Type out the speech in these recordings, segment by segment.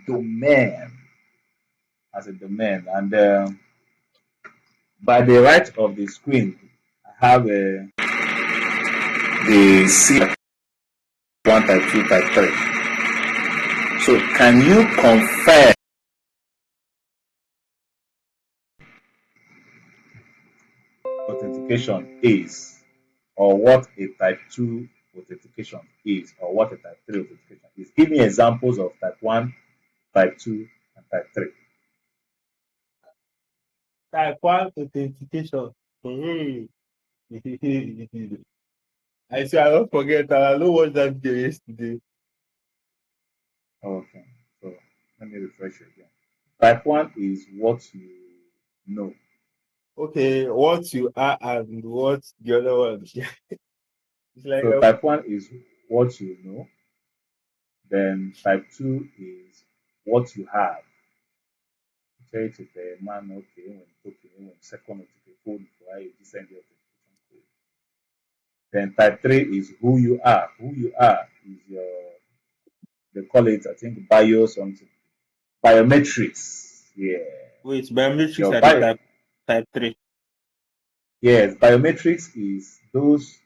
domain as a domain, and by the right of the screen, I have the C type 1, type 2, type 3. So can you confirm authentication is, or what a type 2 authentication is, or what a type 3 authentication is? Give me examples of type 1, type 2, and type 3. Type 1 authentication. Mhm. I say I don't forget that. I don't watch that video yesterday. Okay, so let me refresh you again. Type 1 is what you know. Okay, what you are and what the other one. It's like So type 1 is what you know. Then type 2 is what you have. Say to the man, okay, when talking, when second notification for you send your authentication code. Then type 3 is who you are. Who you are is your, they call it, I think, bio something. Biometrics. Yeah. wait, biometrics Your are the bio, type 3. yes, biometrics is those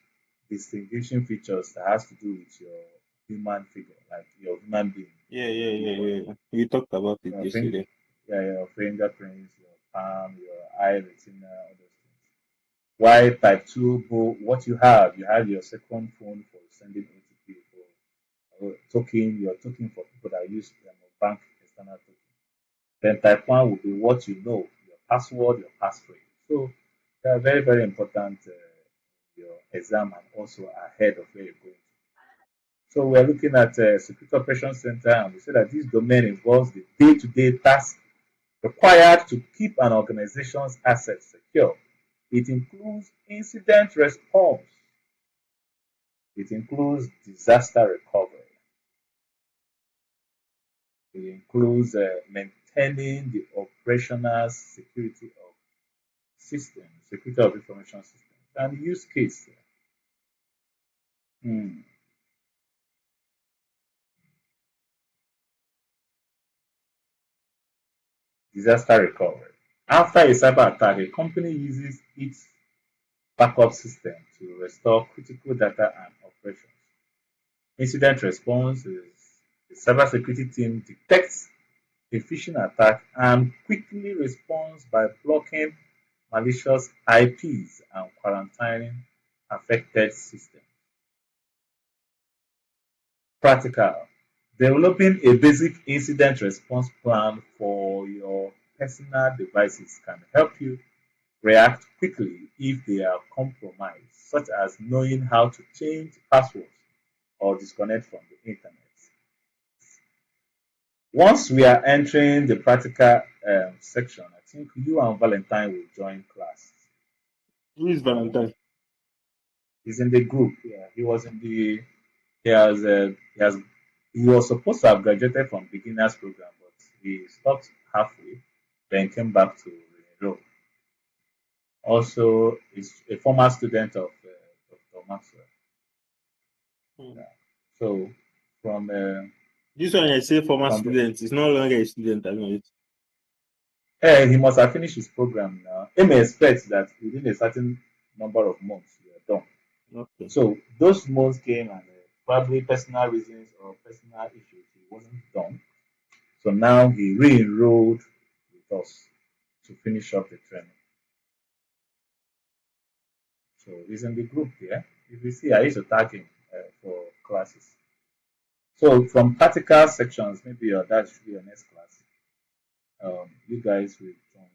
distinguishing features that has to do with your human figure, like your human being, Yeah, your yeah, yeah, body, yeah. We talked about it your yesterday. yeah, your fingerprints, your palm, your eye retina, all those things. Why type 2, what you have your second phone for sending OTP for token, your token for people that use bank external token. Then type 1 will be what you know, your password, your passphrase. So they are very, very important your exam and also ahead of where you're going. So we're looking at Security Operations Center, and we say that this domain involves the day-to-day tasks required to keep an organization's assets secure. It includes incident response. It includes disaster recovery. It includes maintaining the operational security of systems, security of information systems, and use case. Hmm. Disaster recovery. After a cyber attack, a company uses its backup system to restore critical data and operations. Incident response is the cybersecurity team detects a phishing attack and quickly responds by blocking malicious IPs and quarantining affected systems. Practical. Developing a basic incident response plan for your personal devices can help you react quickly if they are compromised, such as knowing how to change passwords or disconnect from the internet. Once we are entering the practical section, I think you and Valentine will join class. Who is Valentine? He's in the group. Yeah, he was in the. He was supposed to have graduated from beginners program, but he stopped halfway, then came back to enroll. Also, is a former student of Dr. Maxwell. Hmm. Yeah. So from This one I say former from student. He's no longer a student. I know it. he must have finished his program now. He may expect that within a certain number of months we are done. Okay. So those months came and probably personal reasons or personal issues he wasn't done. So now he re-enrolled with us to finish up the training. So he's in the group there. If you see, I used to tag him for classes. So from practical sections, maybe that should be your next class. You guys will join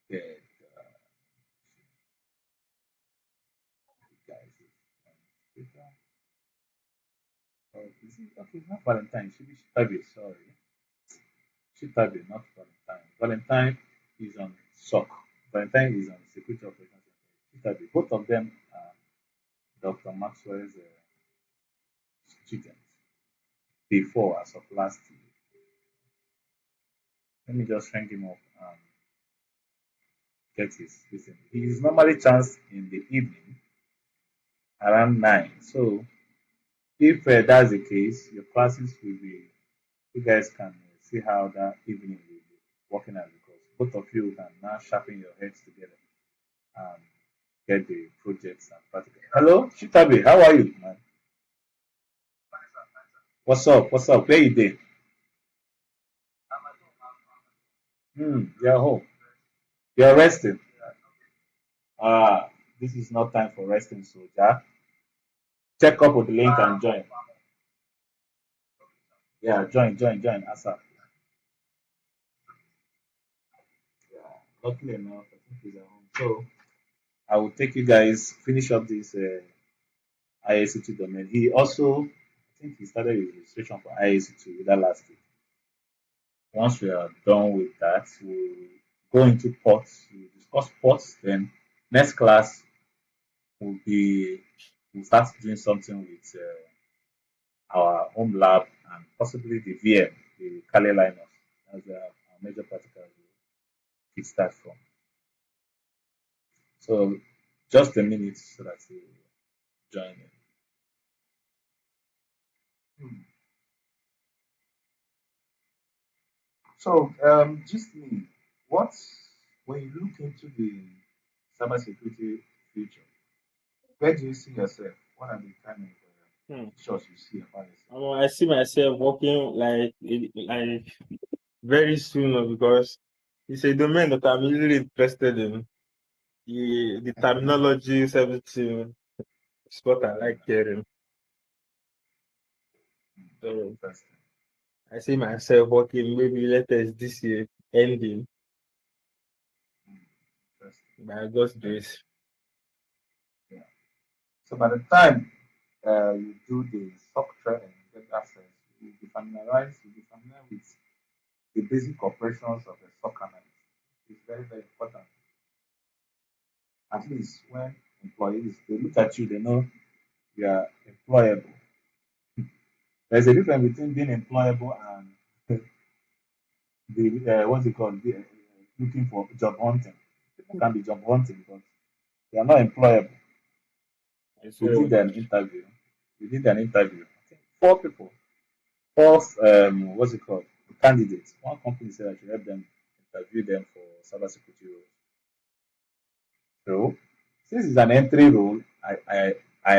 together. You guys will join together. Oh, is it okay? It's not Valentine. It should be Shitabe. Sorry, Shitabe, not Valentine. Valentine is on SOC. Valentine is on Security Operations Center. Shitabe. Both of them are Dr. Maxwell's students before as of last year. Let me just ring him up and get his listen. He is normally chanced in the evening around 9. So if that's the case, your classes will be, you guys can see how that evening will be working out because both of you can now sharpen your heads together and get the projects and practical. Hello, Shitabe, how are you, man? What's up? What's up? Where you there? You're home. You're resting. Ah, this is not time for resting, soldier. Check up with the link and join. Yeah, join, ASAP. Yeah, luckily enough, I think he's at home. So I will take you guys finish up this IAC2 domain. He also, I think he started his registration for IAC2 with that last week. Once we are done with that, we'll go into ports. We'll discuss ports. Then next class will be we'll start doing something with our home lab and possibly the VM, the Kali Linux. That's our major practical we'll kickstart from. So just a minute so that you join in. Hmm. So, just me, what when you look into the cybersecurity future, where do you see yourself? What are the kind of Hmm. features you see about yourself? I see myself working like very soon because it's a domain that I'm really interested in. The terminologies, everything is what I Very like nice. hearing. So Interesting. I see myself working maybe latest this year ending Hmm. Interesting. by God's grace. Yeah. So by the time you do the SOC training, get access, you'll be familiar with the basic operations of a SOC analyst. It's very, very important. At least when employees they look at you, they know you are employable. There's a difference between being employable and the what's it called? Looking for job hunting. People can be job hunting, but they are not employable. I We swear. did an interview. We did an interview. I think four people, four what's it called? Candidates. One company said I should help them interview them for cybersecurity roles. So since it's an entry role, I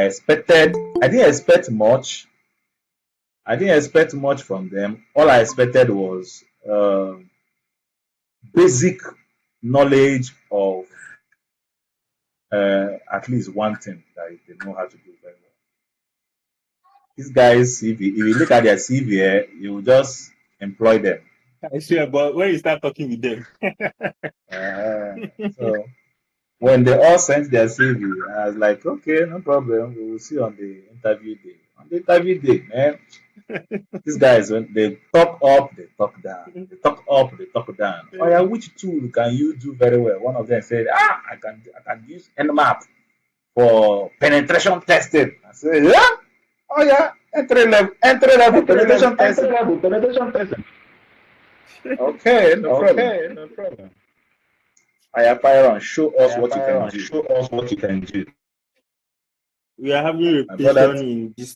expected I didn't expect much. I didn't expect much from them. All I expected was basic knowledge of at least one thing that they know how to do very well. These guys, if you look at their CV, you will just employ them. I swear, but when you start talking with them, Uh, so when they all sent their CV, I was like, okay, no problem. We will see on the interview day. On the interview day, man, these guys when they talk up, they talk down. They talk up, they talk down. Oh yeah, which tool can you do very well? One of them said, I can use Nmap for penetration testing. I said, yeah, oh yeah, entry level penetration testing. Penetration testing. Okay, no problem. Okay, no problem. I have fire on. Show I us have what you fire can on. do. Show us what you can do. we are having My brother, reputation in this.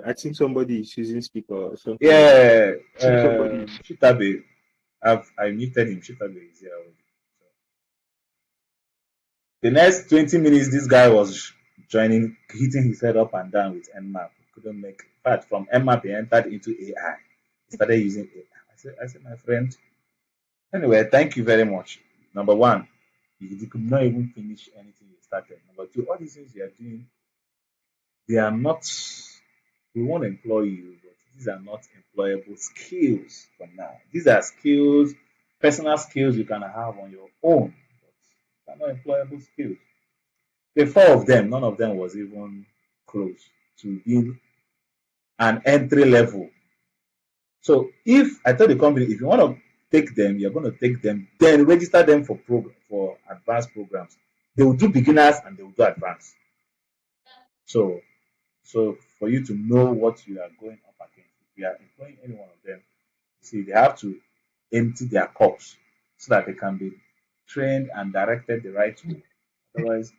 I think somebody is using speaker or something like that. yeah, Since somebody is Shitabe, I muted him. Shitabe is here already. So the next 20 minutes, this guy was joining, hitting his head up and down with Nmap. Couldn't make. In fact, from Nmap, he entered into AI. He started using AI. I said, my friend. Anyway, thank you very much. Number one, you could not even finish anything you started. Number two, all these things you are doing, they are not. We want to employ you, but these are not employable skills for now. These are skills, personal skills you can have on your own, but they are not employable skills. The four of them, none of them was even close to being an entry level. So if I tell the company, if you want to take them, you're going to take them, then register them for for advanced programs. They will do beginners and they will do advanced. So so for you to know what you are going up against, if you are employing any one of them, see they have to empty their cups so that they can be trained and directed the right way. Otherwise,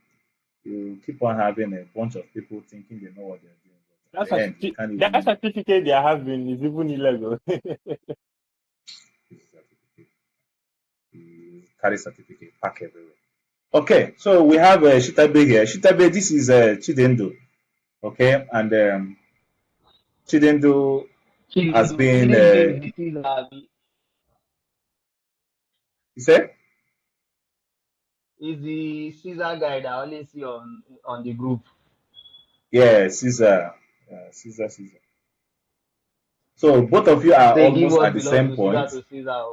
you keep on having a bunch of people thinking they know what they're doing, but at That, the end, you can't that even. certificate they are having is even illegal. He carry certificate, pack everywhere. Okay, so we have Shitabe here. Shitabe, this is Chidendo. Okay, and Chidendo has Chidindo. been, Chidindo is the Caesar. you said? Is the Caesar guy that I always see on the group. Yeah, Caesar. Caesar. So both of you are Say give almost what at the belongs same to Caesar point. to Caesar.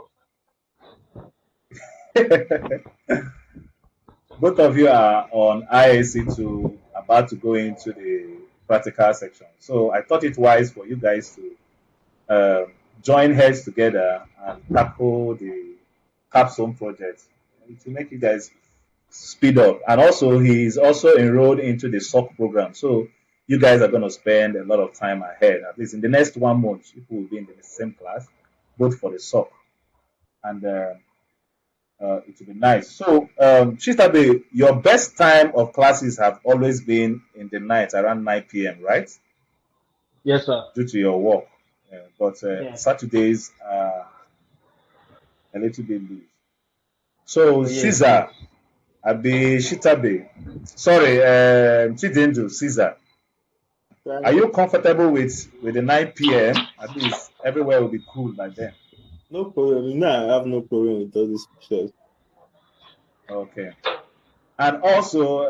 Both of you are on IAC2 about to go into the practical section. So I thought it wise for you guys to join heads together and tackle the capstone project to make you guys speed up. And also, he is also enrolled into the SOC program. So you guys are going to spend a lot of time ahead. At least in the next 1 month, people will be in the same class, both for the SOC. And it will be nice. So, Chistabe, your best time of classes have always been in the night around 9 p.m., right? Yes, sir. Due to your work. But Yeah. Saturdays are a little bit loose. So, Oh yes, yes. Caesar, Abi Shitabe, sorry, Chidendu, Caesar, are Right. you comfortable with the 9 p.m.? At least everywhere will be cool by then. No problem. No, I have no problem with all these pictures. Okay. And also,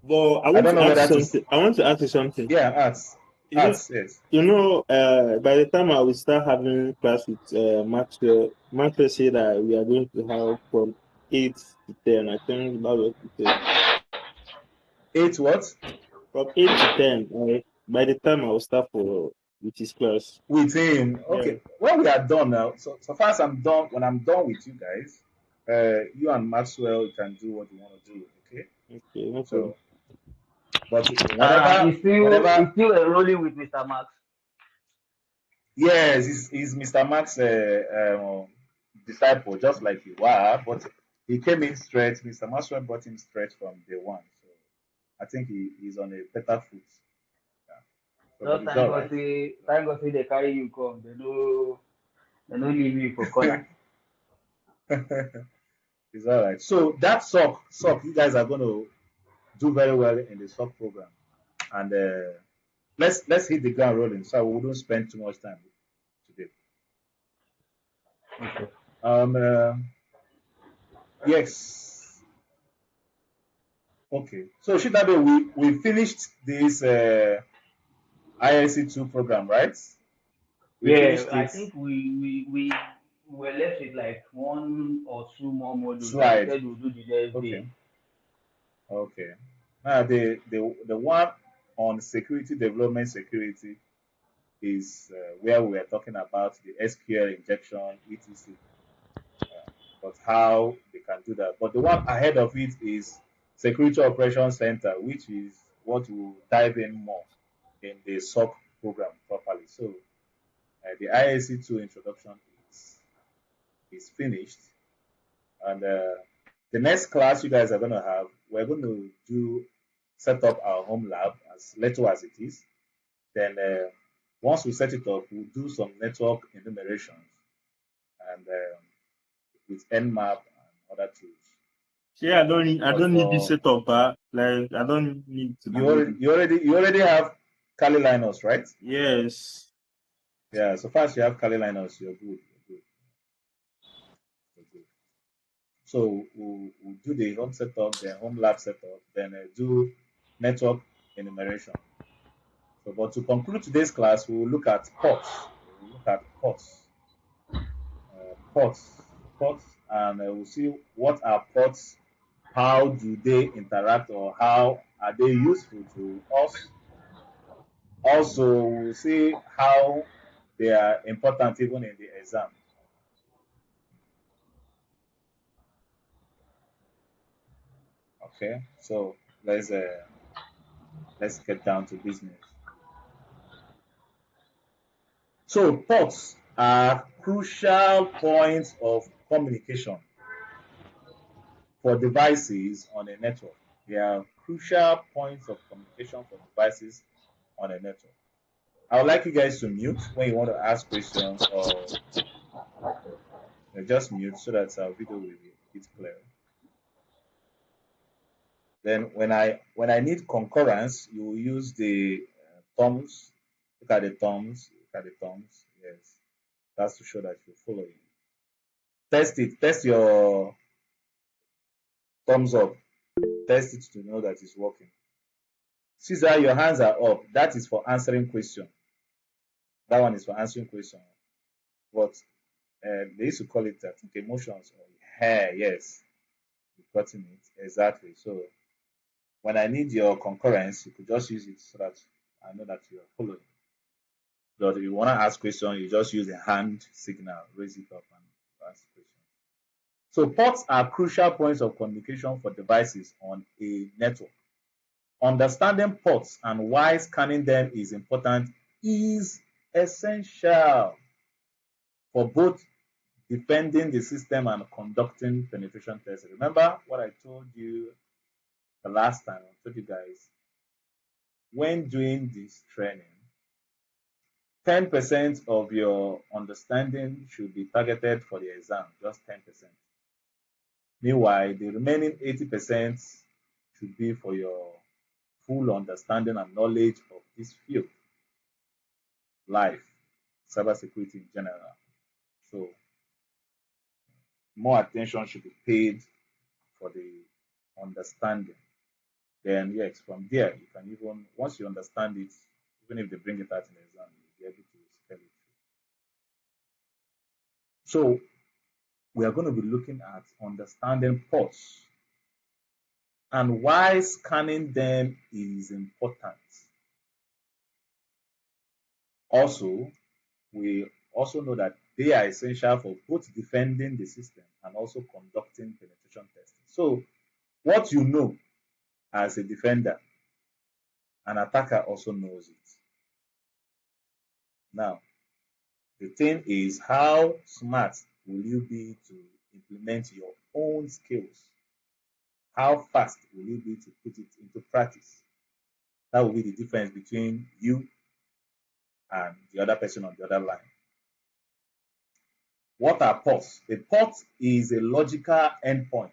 But I I want don't to know ask whether to, something. I want to ask you something. yeah, arts, You know, arts, yes. by the time I will start having class with Maxwell said that we are going to have from 8 to 10. I think that was what he said. 8 what? From 8 to 10. By the time I will start for with his class. With him. Yeah. Okay. When we are done now, so far as I'm done, when I'm done with you guys, you and Maxwell you can do what you want to do. Okay. Okay, no problem. So, but And whenever, whenever, he's still enrolling with Mr. Max. yes, he's Mr. Max disciple, just like you are, but he came in straight. Mr. Maxwell brought him straight from day one. So I think he's on a better foot. Yeah. So, but Just it's all right. thank God say they carry you come. They no leave you for corner. It's all right. So that sock, you guys are going to do very well in the sock program, and let's hit the ground rolling. So we wouldn't spend too much time today. Okay. Yes. Okay. So Shitabe, we finished this ISC2 program, right? We Yeah, finished I it. think we were left with like one or two more modules that we Slide. said we'll do the next Okay. day. Okay. Now the one on security development security is where we are talking about the SQL injection, etc. But how they can do that. But the one ahead of it is Security Operations Center, which is what will dive in more in the SOC program properly. So the IAC2 introduction is finished, and the next class you guys are going to have, we're going to do set up our home lab as little as it is. Then once we set it up, we'll do some network enumerations and with Nmap and other tools. Yeah, I But don't need this for setup, like I don't need to you do already it. you already have Kali Linus, right? Yes. Yeah. So far as you have Kali Linus, you're good. You're good. So we'll do the home setup, then home lab setup, then do network enumeration. So, but to conclude today's class, we will look at ports. We'll look at ports, ports, and we'll see what are ports, how do they interact, or how are they useful to us. Also, we'll see how they are important even in the exam. Okay, so let's uh, let's get down to business. So ports are crucial points of communication for devices on a network. They are crucial points of communication for devices on a network. I would like you guys to mute when you want to ask questions or Just mute so that our video will be a bit clear. Then when I need concurrence, you will use the thumbs. Look at the thumbs. Look at the thumbs. Yes, that's to show that you're following. Test it. Test your thumbs up. Test it to know that it's working. Caesar, your hands are up. That is for answering question. That one is for answering question. But they used to call it, I think, emotions or hair. Yes, you've gotten it exactly. So when I need your concurrence, you could just use it so that I know that you are following. But if you want to ask question, you just use a hand signal, raise it up and ask question. So ports are crucial points of communication for devices on a network. Understanding ports and why scanning them is important is essential for both defending the system and conducting penetration tests. Remember what I told you the last time? I told you guys, when doing this training, 10% of your understanding should be targeted for the exam, just 10%. Meanwhile, the remaining 80% should be for your full understanding and knowledge of this field, life, cybersecurity in general. So more attention should be paid for the understanding. Then yes, from there you can even, once you understand it, even if they bring it out in the exam, you'll be able to spell it. So we are going to be looking at understanding ports and why scanning them is important. Also, we also know that they are essential for both defending the system and also conducting penetration testing. So what you know as a defender, an attacker also knows it. Now, the thing is, how smart will you be to implement your own skills? How fast will you be to put it into practice? That will be the difference between you and the other person on the other line. What are ports? A port is a logical endpoint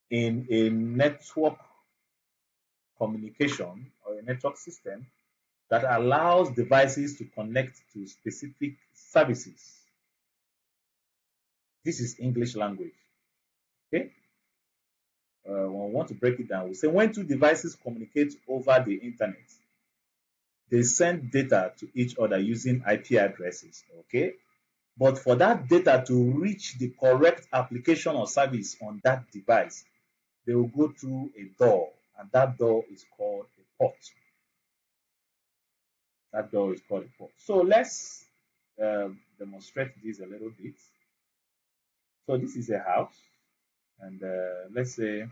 in a network communication or a network system that allows devices to connect to specific services. This is English language. Okay? When we want to break it down, we say when two devices communicate over the internet, they send data to each other using IP addresses. Okay? But for that data to reach the correct application or service on that device, they will go through a door, and that door is called a port. That door is called a port. So let's demonstrate this a little bit. So this is a house, and let's say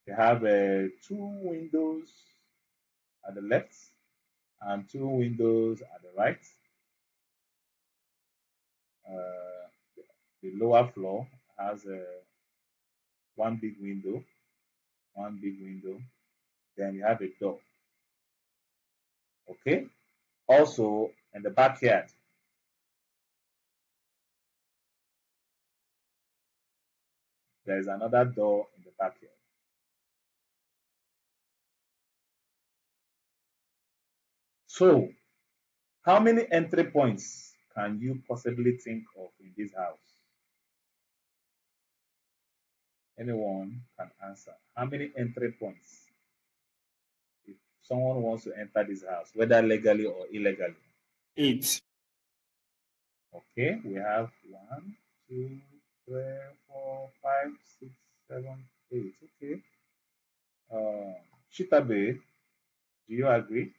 they have two windows at the left and two windows at the right. The lower floor has one big window, then you have a door. Okay. Also, in the backyard, there is another door in the backyard. So, how many entry points can you possibly think of in this house? Anyone can answer. How many entry points? If someone wants to enter this house, whether legally or illegally. 8. Okay, we have 1, 2, 3, 4, 5, 6, 7, 8. Okay. Shitabe, do you agree?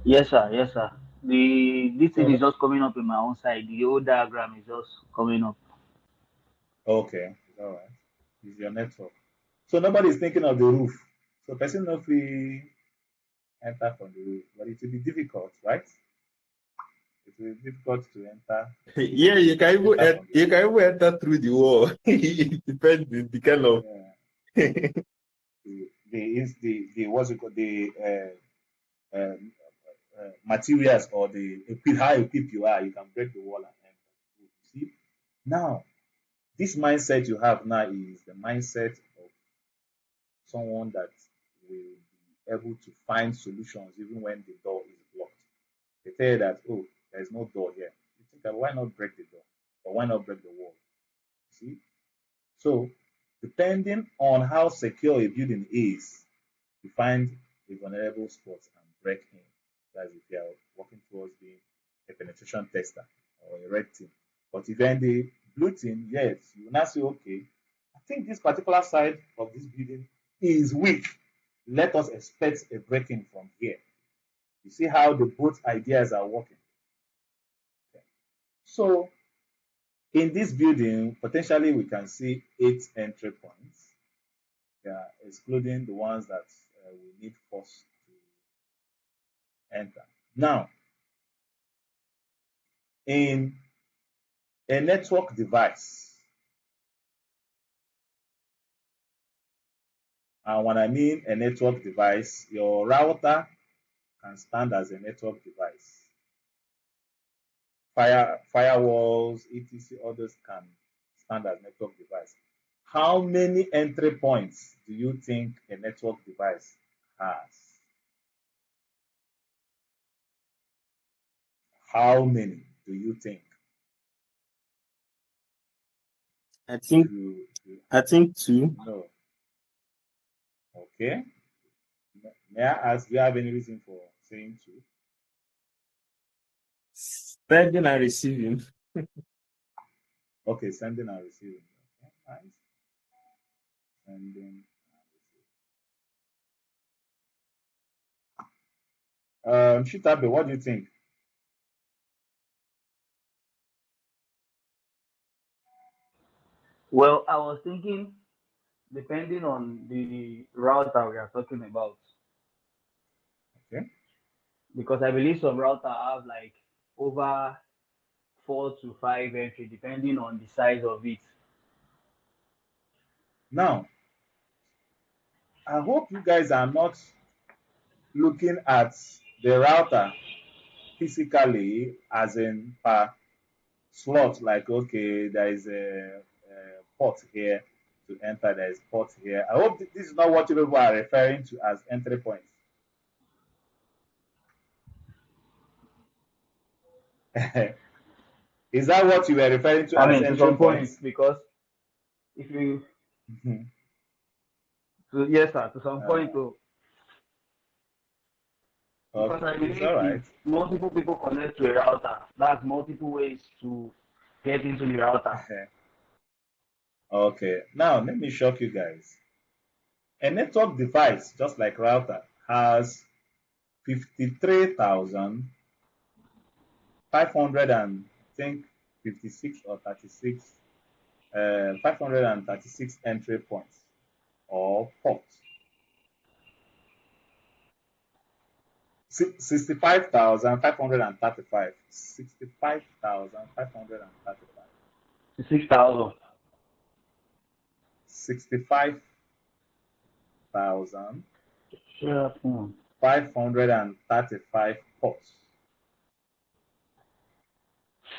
Yes, sir. Yes, sir. This thing So, is just coming up in my own side. The old diagram is just coming up. okay, all right. It's your network. So nobody is thinking of the roof. So person not free enter from the roof, but it will be difficult, right? It will be difficult to enter. Yeah, you can even Enter from the you roof. can even enter through the wall. It depends the kind of Yeah. The what's it called? The materials or how equipped you are, you can break the wall and enter. You see, now this mindset you have now is the mindset of someone that will be able to find solutions even when the door is blocked. They tell you that, oh, there's no door here. You think, why not break the door? Or why not break the wall? See? So, depending on how secure a building is, you find a vulnerable spot and break in. That's if you are working towards being a penetration tester or a red team. But if you're in the blue team, yes, you will not say, okay, I think this particular side of this building is weak. Let us expect a break-in from here. You see how the both ideas are working. Okay. So in this building, potentially we can see 8 entry points, yeah, excluding the ones that we need force to enter. Now, in a network device, and when I mean a network device, your router can stand as a network device. Firewalls, etc., others can stand as network device. How many entry points do you think a network device has? How many do you think? I think I think 2. No. Okay. May I ask, do you have any reason for saying 2? Sending and receiving. Okay, sending and receiving. Okay, nice. Sending and receiving. Shitabe, what do you think? Well, I was thinking, depending on the router we are talking about, Okay. because I believe some router have like over 4 to 5 entry, depending on the size of it. Now, I hope you guys are not looking at the router physically as in per slot, like, okay, there is a port here to enter, there is port here. I hope this is not what you people are referring to as entry points. Is that what you were referring to I as mean, to entry some point, points? because if you, Mhm. yes, sir, to some point, Uh, too, because okay, I it's believe all if right. multiple people connect to a router, that's multiple ways to get into the router. Okay, now let me shock you guys. A network device, just like router, has 53,500 and I think 56 or 36, 536 entry points or ports. 65,535. 65,535. 6,000. 65,535 ports.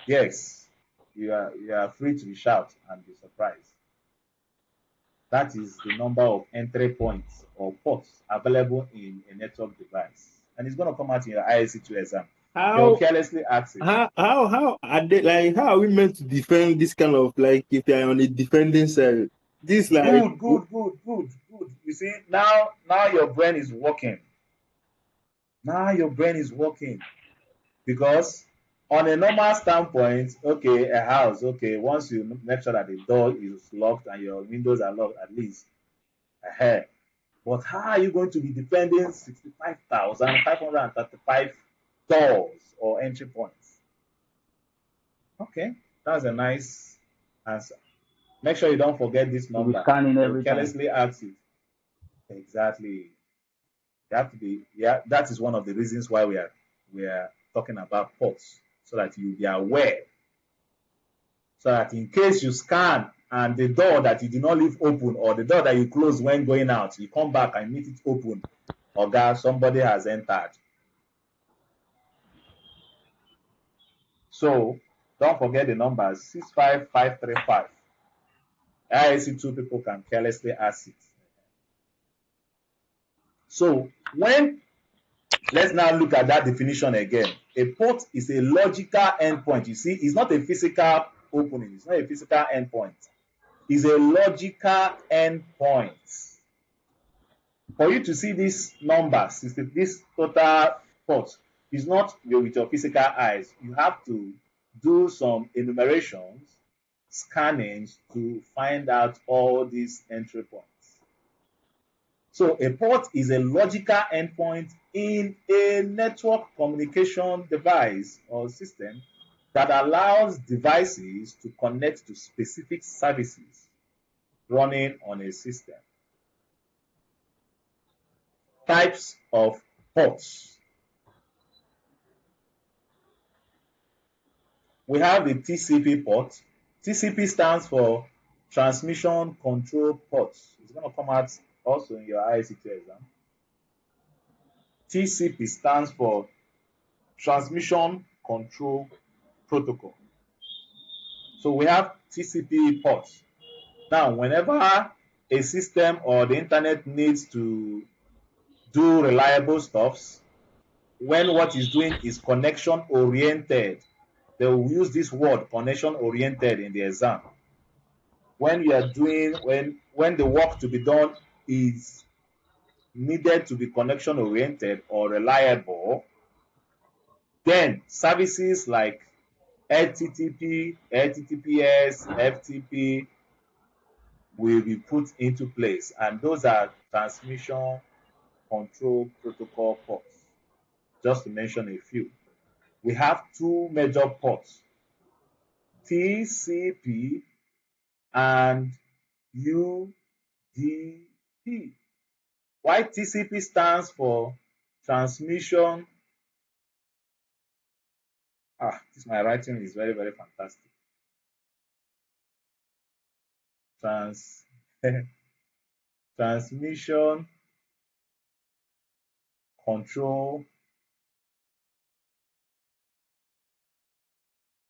Yes, you are free to shout and be surprised. That is the number of entry points or ports available in a network device. And it's going to come out in your ISC2 exam. They'll How carelessly ask it. how are they, like, how are we meant to defend this kind of, like, if you're on the defending side? This, like, Good, good, good, good, good. You see, now your brain is working. Now your brain is working. Because on a normal standpoint, okay, a house, okay, once you make sure that the door is locked and your windows are locked at least, ahead. But how are you going to be defending 65,535 doors or entry points? Okay, that's a nice answer. Make sure you don't forget this To be number. scanning They'll every time. carelessly ask it. Exactly. You have to be, yeah, that is one of the reasons why we are talking about ports, so that you be aware, so that in case you scan and the door that you did not leave open or the door that you closed when going out, you come back and meet it open, or somebody has entered. So don't forget the numbers 65535. I see two people can carelessly ask it. So let's now look at that definition again. A port is a logical endpoint. You see, it's not a physical opening, it's not a physical endpoint. It's a logical endpoint. For you to see these numbers, this total port is not with your physical eyes. You have to do some enumerations, scannings to find out all these entry points. So a port is a logical endpoint in a network communication device or system that allows devices to connect to specific services running on a system. Types of ports. We have the TCP port. TCP stands for Transmission Control Port. It's going to come out also in your ICT exam. TCP stands for Transmission Control Protocol. So we have TCP ports. Now, whenever a system or the internet needs to do reliable stuffs, when what is doing is connection oriented, they will use this word connection oriented in the exam. When you are doing when the work to be done is needed to be connection oriented or reliable, then services like HTTP, HTTPS, FTP will be put into place, and those are transmission control protocol ports. Just to mention a few, we have two major ports, TCP and UDP. Why TCP stands for transmission. This my writing is very, very fantastic. Trans Transmission control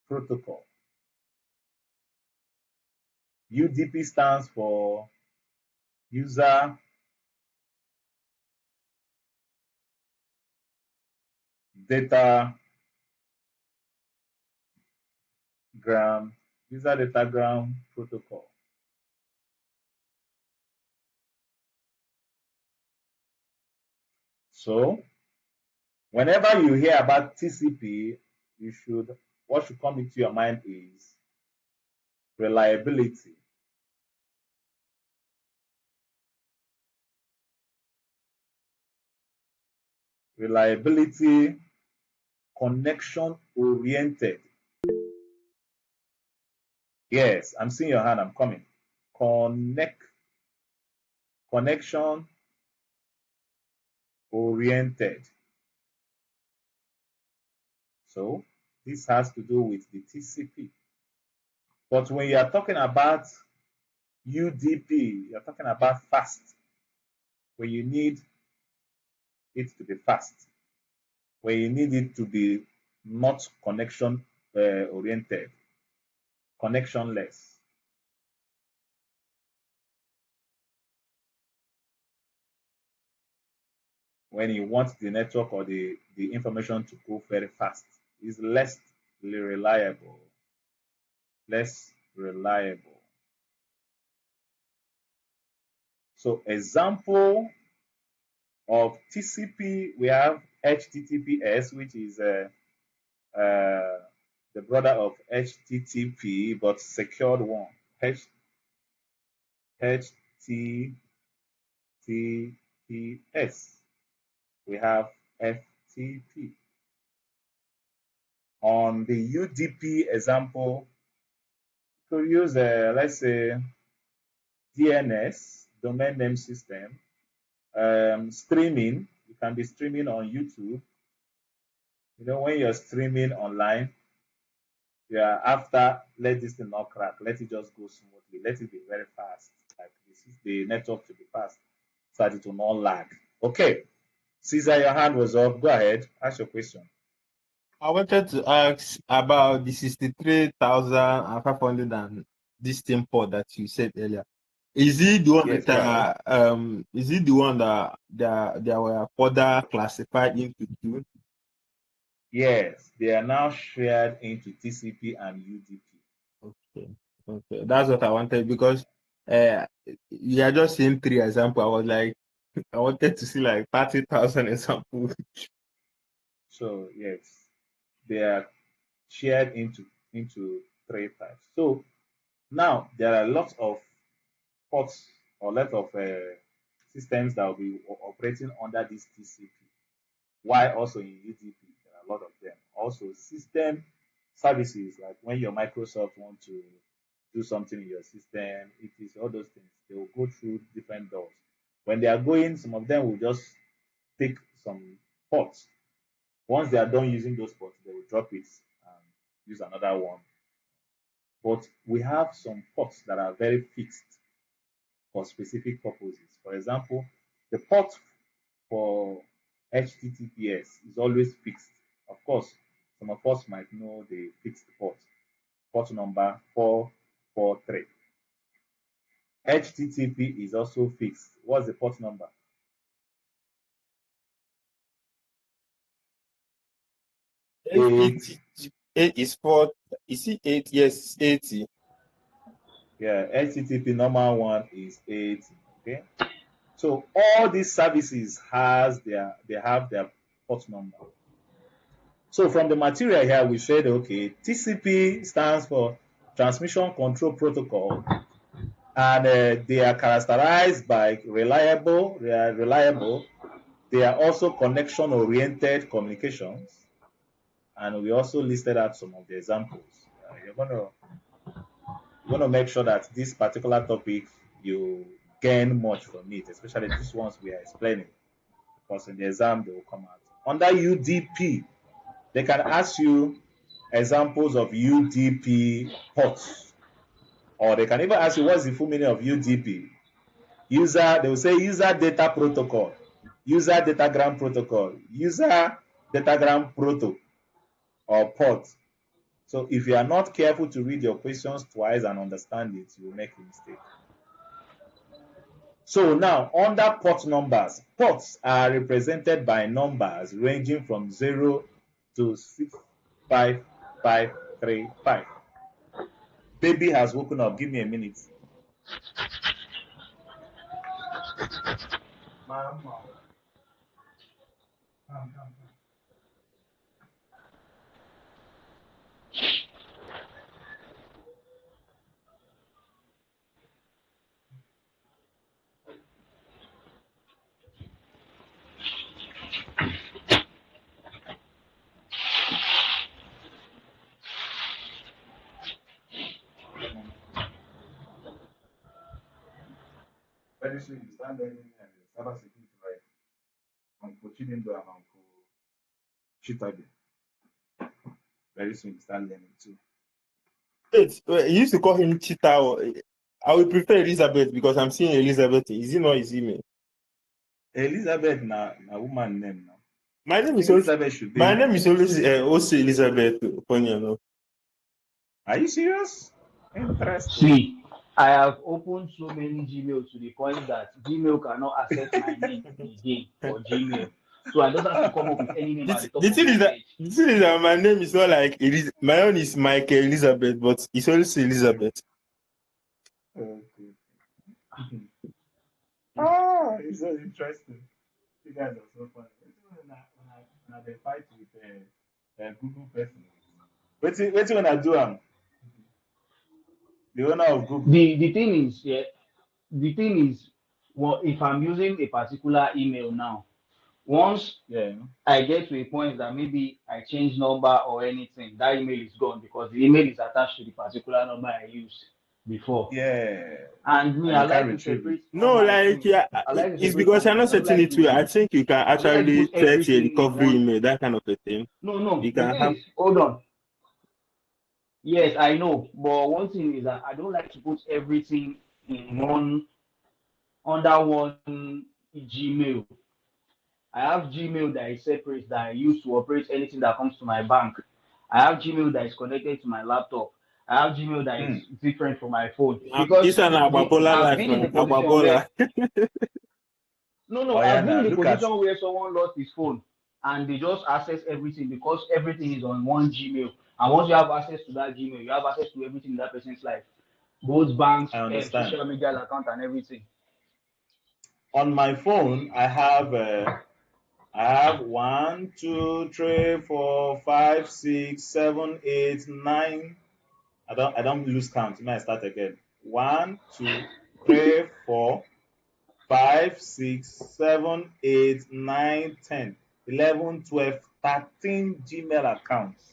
protocol. UDP stands for user datagram user datagram protocol. So whenever you hear about TCP, what should come into your mind is reliability. Reliability, connection oriented. Yes, I'm seeing your hand, I'm coming. Connection oriented. So this has to do with the TCP. But when you are talking about UDP, you're talking about fast, when you need it to be fast, when you need it to be not connection oriented, connectionless. When you want the network or the information to go very fast, is less reliable. Less reliable. So example of TCP, we have HTTPS, which is the brother of HTTP, but secured one. HTTPS. We have FTP. On the UDP example, you could use, let's say, DNS, domain name system, streaming. You can be streaming on YouTube. You know, when you're streaming online, yeah, after let this thing not crack, let it just go smoothly, let it be very fast. Like this is the network to be fast so that it will not lag. Okay, Caesar, your hand was up. Go ahead, ask your question. I wanted to ask about the 63,500 and this thing port that you said earlier. Is it the one Yes, go ahead. that is it the one that were further classified into two? Yes, they are now shared into TCP and UDP. Okay, okay, that's what I wanted because uh you are just saying three examples. I was like, I wanted to see like 30,000 examples. So yes, they are shared into three types. So now there are lots of ports or lots of systems that will be operating under this TCP. Why also in UDP there are a lot of them. Also system services like when your Microsoft want to do something in your system, it is all those things. They will go through different doors. When they are going, some of them will just take some ports. Once they are done using those ports, they will drop it and use another one. But we have some ports that are very fixed for specific purposes. For example, the port for HTTPS is always fixed. Of course, some of us might know the fixed port number 443. HTTP is also fixed. What's the port number? 8. 8 is 4. Is it 8? Yes, 80. Yeah, HTTP normal one is 8. Okay. So all these services they have their port number. So from the material here, we said, okay, TCP stands for Transmission Control Protocol, and they are characterized by reliable. They are reliable. They are also connection-oriented communications, and we also listed out some of the examples. You're gonna make sure that this particular topic you gain much from it, especially these ones we are explaining, because in the exam they will come out. Under UDP, they can ask you examples of UDP ports, or they can even ask you what's the full meaning of UDP. They will say user data protocol, user datagram protocol, user datagram proto or port. So if you are not careful to read your questions twice and understand it, you will make a mistake. So now under port numbers, ports are represented by numbers ranging from 0 to 65535. Baby has woken up. Give me a minute. Mama. Come. Very soon you start learning cybersecurity, right? Uncle Chidindo and Uncle Chitabi. Very soon you start learning too. Wait, you used to call him Cheetah. I would prefer Elizabeth because I'm seeing Elizabeth. Is it not his email? Elizabeth na woman name now. My name I is think always Elizabeth should my be. name is always also Elizabeth. Funny enough. Are you serious? Interesting. See, I have opened so many Gmail to the point that Gmail cannot access my name again for Gmail. So I just have to come up with any name at the top The of thing my is that head. my name is not like my own is Michael Elizabeth, but it's also Elizabeth. Okay. Ah, it's so interesting. You guys are so funny. When I dey fight with a Google person. Wetin una do am? The owner of Google. The thing is, yeah, the thing is, well, if I'm using a particular email now, once Yeah. I get to a point that maybe I change number or anything, that email is gone because the email is attached to the particular number I used before. Yeah. And me, And I you can't like to retrieve it. separate all No, my like things. yeah, I like to it's separate all because my you're not things. setting it to. I think you can I don't like to actually put set a everything in recovery one. email, that kind of a thing. No. You The can thing have is, hold on. Yes, I know, but one thing is that I don't like to put everything in one under one Gmail. I have Gmail that is separate that I use to operate anything that comes to my bank. I have Gmail that is connected to my laptop. I have Gmail that is different from my phone because This an Agbabola I've life, been in a man. position where Agbabola. no, Oh yeah, I've been now in a look at position where someone lost his phone and they just access everything because everything is on one Gmail. And once you have access to that Gmail, you have access to everything in that person's life, both banks, I understand. social media account, and everything. On my phone, I have 1, 2, 3, 4, 5, 6, 7, 8, 9. I don't lose count. Now I start again. 1, 2, 3, 4, 5, 6, 7, 8, 9, 10, 11, 12, 13 Gmail accounts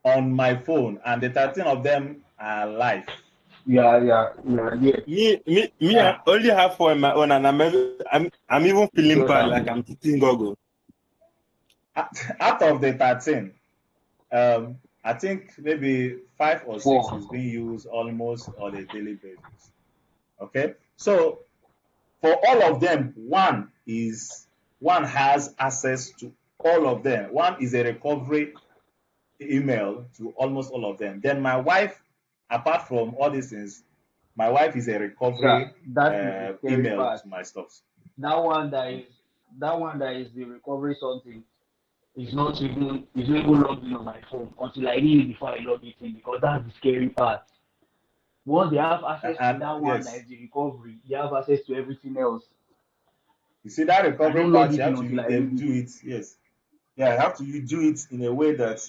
on my phone, and the 13 of them are live. Yeah. Me, I Now, only have four in my own, and I'm even feeling Just bad, have like to. I'm teaching Google. out of the 13, I think maybe 5 or 6 is Four. being used almost on a daily basis. Okay, so for all of them, one has access to all of them. One is a recovery email to almost all of them. Then my wife, apart from all these things, my wife is a Sir, recovery that is the scary email part. to my stuff. That one that is the recovery something is not even logged in on my phone until I read it before I log it in because that's the scary part. Once they have access to And that one that yes, is the recovery, they have access to everything else. you see that I recovery don't log part, you it in have until to I read it. do it. Yes, yeah, you have to do it in a way that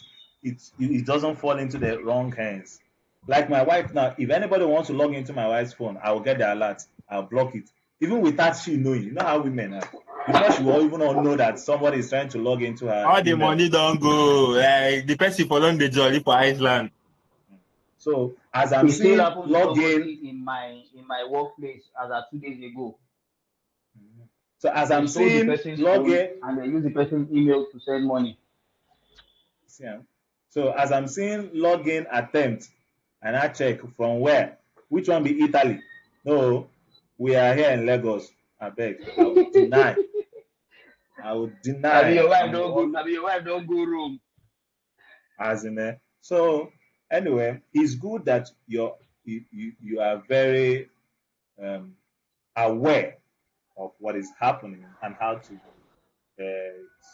it doesn't fall into the wrong hands. Like my wife now, if anybody wants to log into my wife's phone, I will get the alert. I'll block it, even without she knowing. You know how women are. Before she will even know that somebody is trying to log into her All the email. money don't go. Like the person for long the jolly for Iceland. So as I'm It still seeing happened to login, somebody in my workplace as of 2 days ago. so as They I'm stole the seeing person's phone login, and they used the person's email to send money. yeah. So as I'm seeing login attempt, and I check from where, which one be Italy? No, we are here in Lagos. I beg, I will deny. I would I mean, deny. I will all your wife don't go room. as in so anyway, it's good that you are very um, aware of what is happening and how to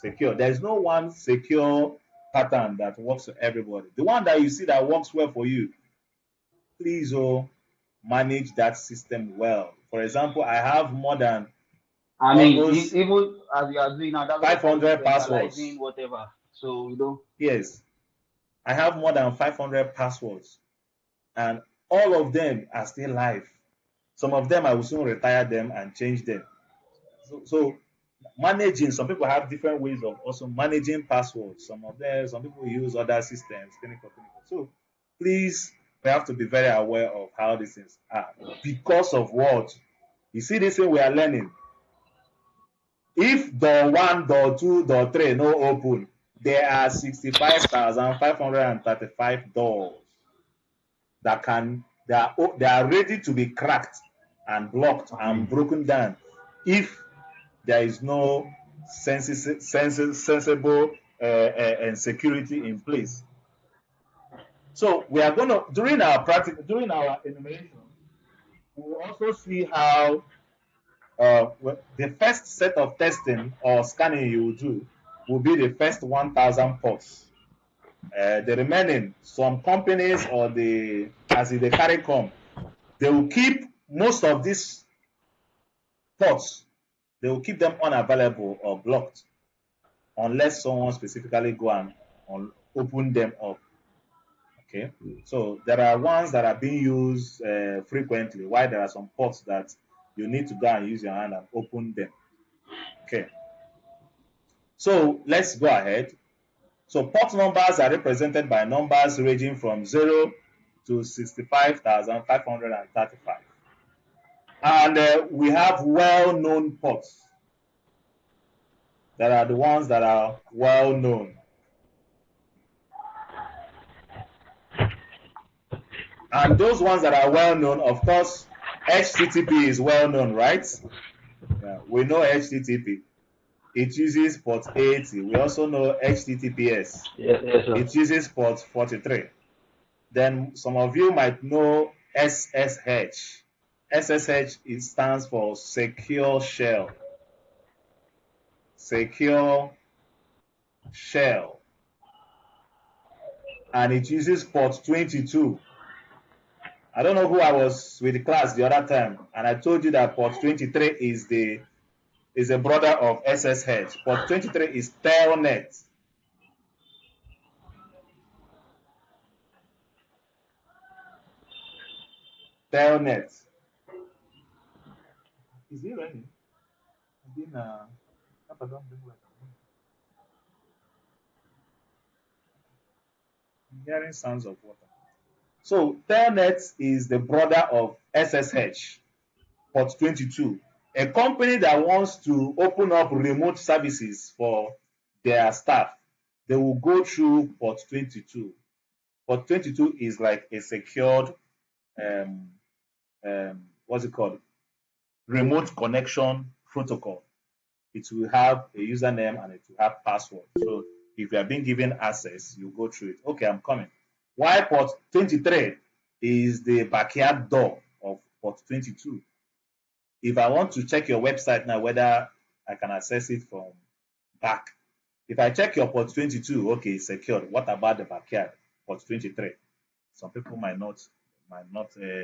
secure. There is no one secure pattern that works for everybody. The one that you see that works well for you, please manage that system well. For example, I have more than I mean, almost even as you are doing now, that's what they call 500 decentralizing passwords. whatever. So you know, Yes, I have more than 500 passwords, and all of them are still live. Some of them I will soon retire them and change them. So managing, some people have different ways of also managing passwords. Some people use other systems, clinical. So please, we have to be very aware of how these things are. Because of what? You see this thing we are learning. If door one, door two, door three no open, there are 65,535 doors they are ready to be cracked and blocked I and mean, broken down if there is no sensible and security in place. So we are going to during our enumeration, we will also see how the first set of testing or scanning you will do will be the first 1,000 ports. The remaining, some companies or as they carry come, they will keep most of these ports. They will keep them unavailable or blocked unless someone specifically go and open them up. Okay, so there are ones that are being used frequently, while there are some ports that you need to go and use your hand and open them. Okay, so let's go ahead. So port numbers are represented by numbers ranging from 0 to 65,535. And we have well-known ports that are the ones that are well-known. And those ones that are well-known, of course, HTTP is well-known, right? Yeah. we know HTTP. It uses port 80. We also know HTTPS. Yes, sir. It uses port 43. Then some of you might know SSH. SSH stands for Secure Shell. Secure Shell. And it uses port 22. I don't know who I was with the class the other time, and I told you that port 23 is a brother of SSH. Port 23 is Telnet. Telnet. Is it raining? I'm hearing sounds of water. So Telnet is the brother of SSH, port 22. A company that wants to open up remote services for their staff, they will go through port 22. Port 22 is like a secured, um, what's it called? Remote connection protocol. It will have a username and it will have password. So if you are being given access, you go through it. Okay, I'm coming. Why port 23 is the backyard door of port 22. If I want to check your website now, whether I can access it from back. If I check your port 22, okay, it's secured. What about the backyard, port 23? Some people might not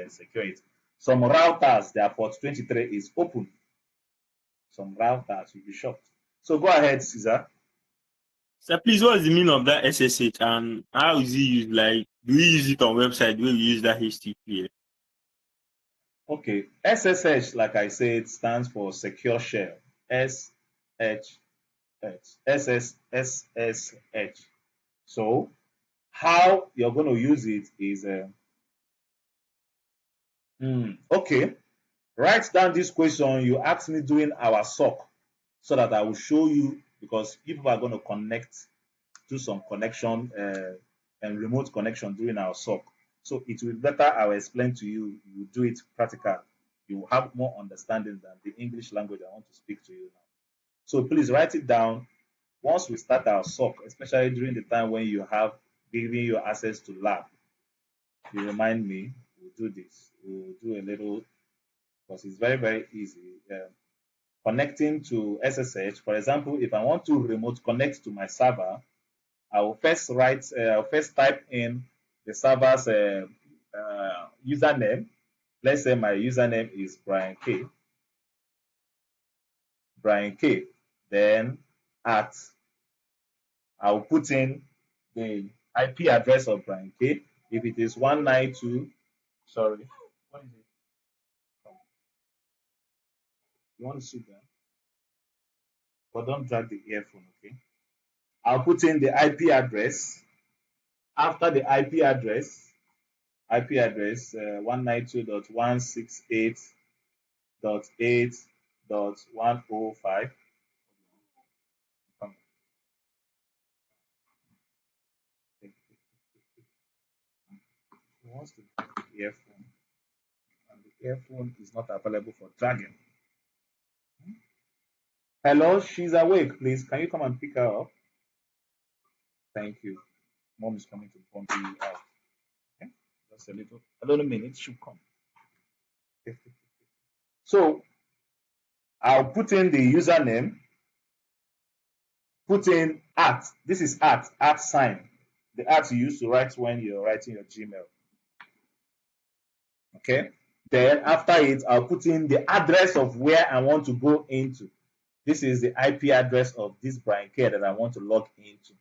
secure it. Some routers, their port 23 is open. Some routers, you'll be shocked. So go ahead, Caesar. So please, what's the meaning of that SSH and how is it used? Like, do we use it on website? Do we use that HTTP? Okay, SSH, like I said, stands for Secure Shell. SSH. SSH. So how you're going to use it is okay. Write down this question you asked me during our SOC so that I will show you, because people are going to connect, do some connection and remote connection during our SOC. So it will be better I will explain to you. You do it practical. You will have more understanding than the English language I want to speak to you now. So please write it down. Once we start our SOC, especially during the time when you have giving you access to lab, you remind me, we'll do this. We'll do a little, because it's very, very easy. Connecting to SSH, for example, if I want to remote connect to my server, I will first type in the server's username. Let's say my username is Brian K. Brian K. Then I'll put in the IP address of Brian K. If it is 192, sorry, what is it? You want to sit down? But don't drag the earphone, okay? I'll put in the IP address. After the IP address 192.168.8.105. He wants to drag the earphone, and the earphone is not available for dragging. Hello, she's awake. Please, can you come and pick her up? Thank you. Mom is coming to bump you out. Okay, just a little minute. She'll come. So I'll put in the username. Put in @ this is @ sign, the @ you used to write when you're writing your Gmail. Okay, then after it, I'll put in the address of where I want to go into. This is the IP address of this Brian K that I want to log into.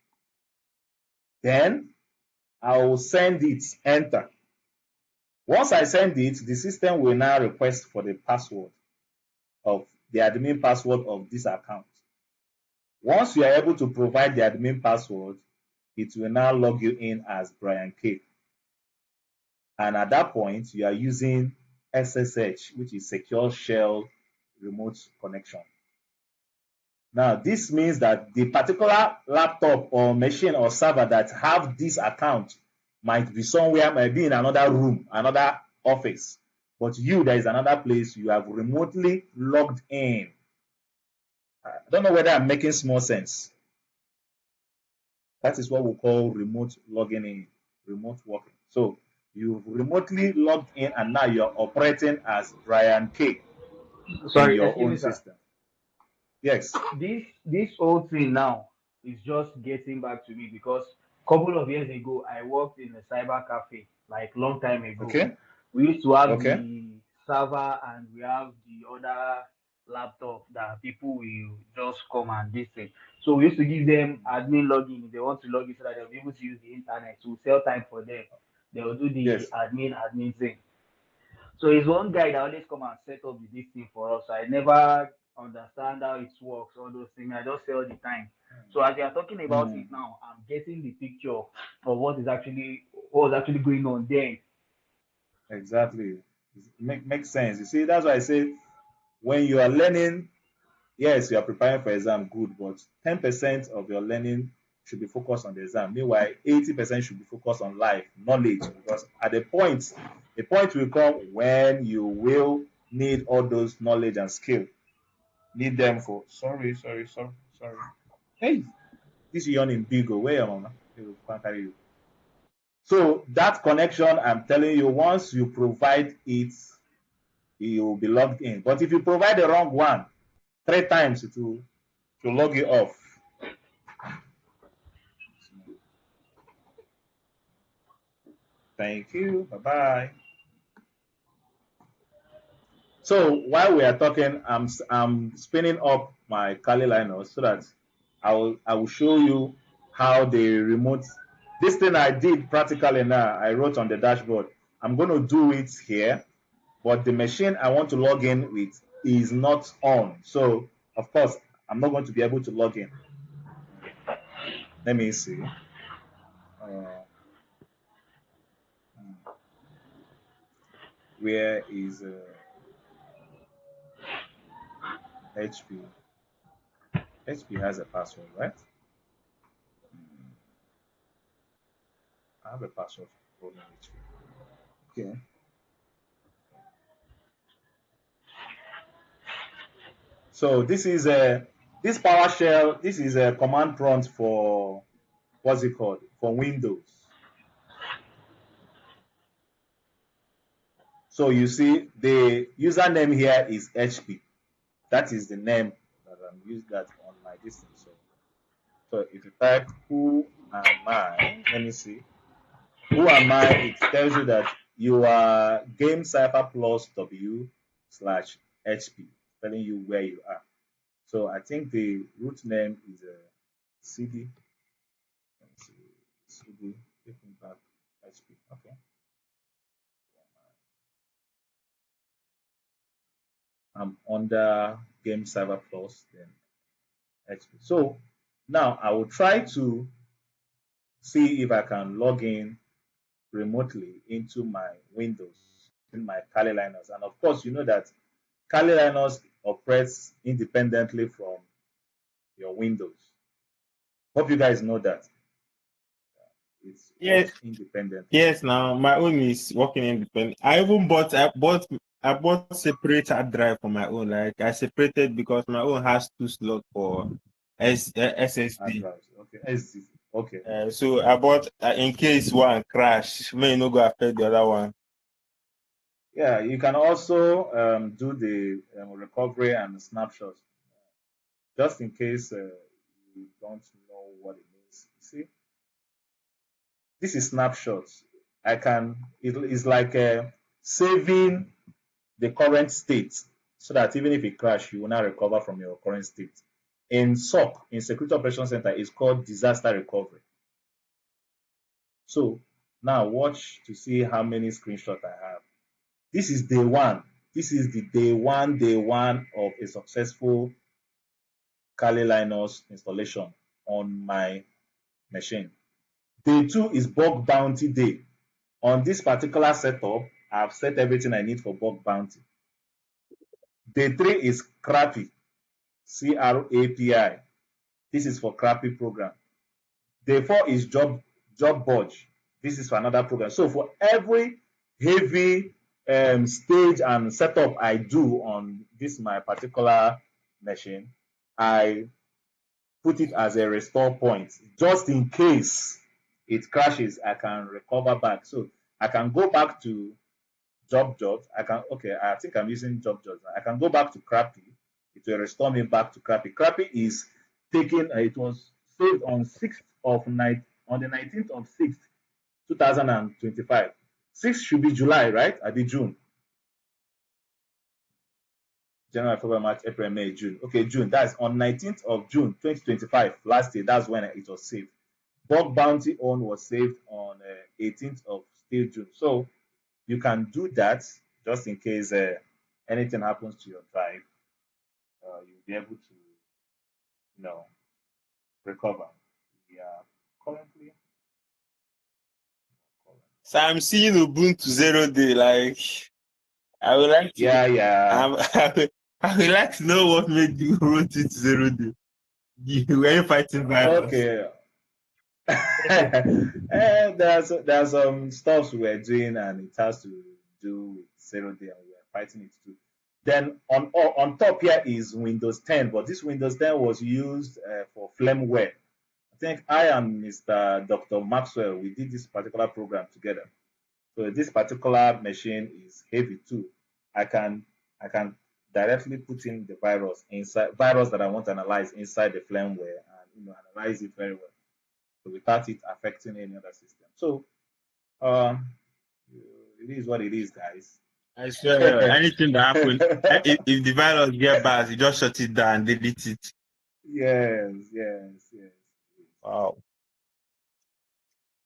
Then I will send it, enter. Once I send it, the system will now request for the password of the admin password of this account. Once you are able to provide the admin password, it will now log you in as Brian K. And at that point, you are using SSH, which is Secure Shell Remote Connection. Now, this means that the particular laptop or machine or server that have this account might be somewhere, might be in another room, another office. But you, there is another place you have remotely logged in I don't know whether I'm making small sense. That is what we call remote logging in, remote working. So you've remotely logged in and now you're operating as Brian K in Sorry, your excuse own me, sir. system. Yes. This whole thing now is just getting back to me because couple of years ago I worked in a cyber cafe like long time ago. Okay. We used to have Okay. the server and we have the other laptop that people will just come and this thing. So we used to give them admin login if they want to log in so that they'll be able to use the internet. So we sell time for them. They will do the Yes. admin thing. So it's one guy that always come and set up this thing for us. I never understand how it works, all those things. I just say all the time. So as you are talking about Hmm. it now, I'm getting the picture of what was actually going on then. Exactly. Makes sense. You see, that's why I say when you are learning, yes, you are preparing for exam, good, but 10% of your learning should be focused on the exam. Meanwhile, 80% should be focused on life, knowledge, because at the point will come when you will need all those knowledge and skill. Need them for sorry. Hey, this yawning big, where your mama? They will come carry you. So that connection, I'm telling you, once you provide it, you will be logged in. But if you provide the wrong one, 3 times to log you off. Thank you. Bye bye. So while we are talking, I'm spinning up my Kali Linux so that I will show you how the remote. This thing I did practically now. I wrote on the dashboard. I'm going to do it here, but the machine I want to log in with is not on. So of course I'm not going to be able to log in. Let me see. Uh, where is HP? HP has a password, right? I have a password for HP. Okay. So this is a this PowerShell. This is a command prompt for what's it called for Windows. So you see the username here is HP. That is the name that I'm using that on my distance. So if you type who am I, let me see. Who am I? It tells you that you are Game Cypher Plus W slash HP, telling you where you are. So I think the root name is CD. Let me see. CD. Taking back HP. Okay. I'm under Game Server Plus, then HP. So now I will try to see if I can log in remotely into my Windows in my Kali Linux. And of course, you know that Kali Linux operates independently from your Windows. Hope you guys know that it Yes, works independently. yes. Now my own is working independent. I bought separate hard drive for my own. Like I separated because my own has two slots for Hard SSD. drives. Okay. SD. Okay. So I bought in case one crash, may no go affect the other one. Yeah, you can also do the recovery and snapshots just in case you don't know what it means. See, this is snapshots. It is like saving the current state so that even if it crash, you will not recover from your current state. In SOC, in Security Operations Center, it's called disaster recovery. So now watch to see how many screenshots I have. This is day one. This is the day one of a successful Kali Linux installation on my machine. Day two is bug bounty day. On this particular setup, I've set everything I need for bug bounty. Day three is crappy, CRAPI. This is for crappy program. Day four is job budge. This is for another program. So for every heavy stage and setup I do on this my particular machine, I put it as a restore point. Just in case it crashes, I can recover back. So I can go back to jobs. I can, okay, I think I'm using jobs. I can go back to Crappy. It will restore me back to Crappy. Crappy is taken, it was saved on 6th of night, on the 19th of 6th, 2025. 6th should be July, right? I be June. January, February, March, April, May, June. Okay, June. That's on 19th of June, 2025. Last year, that's when it was saved. Bug bounty on was saved on 18th of still June. So you can do that just in case anything happens to your drive. You'll be able to, recover. Yeah, currently. So I'm seeing Ubuntu 0 day. Like, I would like to. Yeah, yeah. I would like to know what made you wrote it 0 day. You were fighting virus. Okay. And there's some stuff we were doing, and it has to do with 0 day, and we are fighting it too. Then on top here is Windows 10, but this Windows 10 was used for Flameware. I think I and Mr. Dr. Maxwell, we did this particular program together. So this particular machine is heavy too. I can directly put in the virus that I want to analyze inside the Flameware, and analyze it very well. So without it affecting any other system. So um, it is what it is, guys. I swear, anything that happened, if the virus get bad, you just shut it down, delete it. Yes, yes, yes. Wow.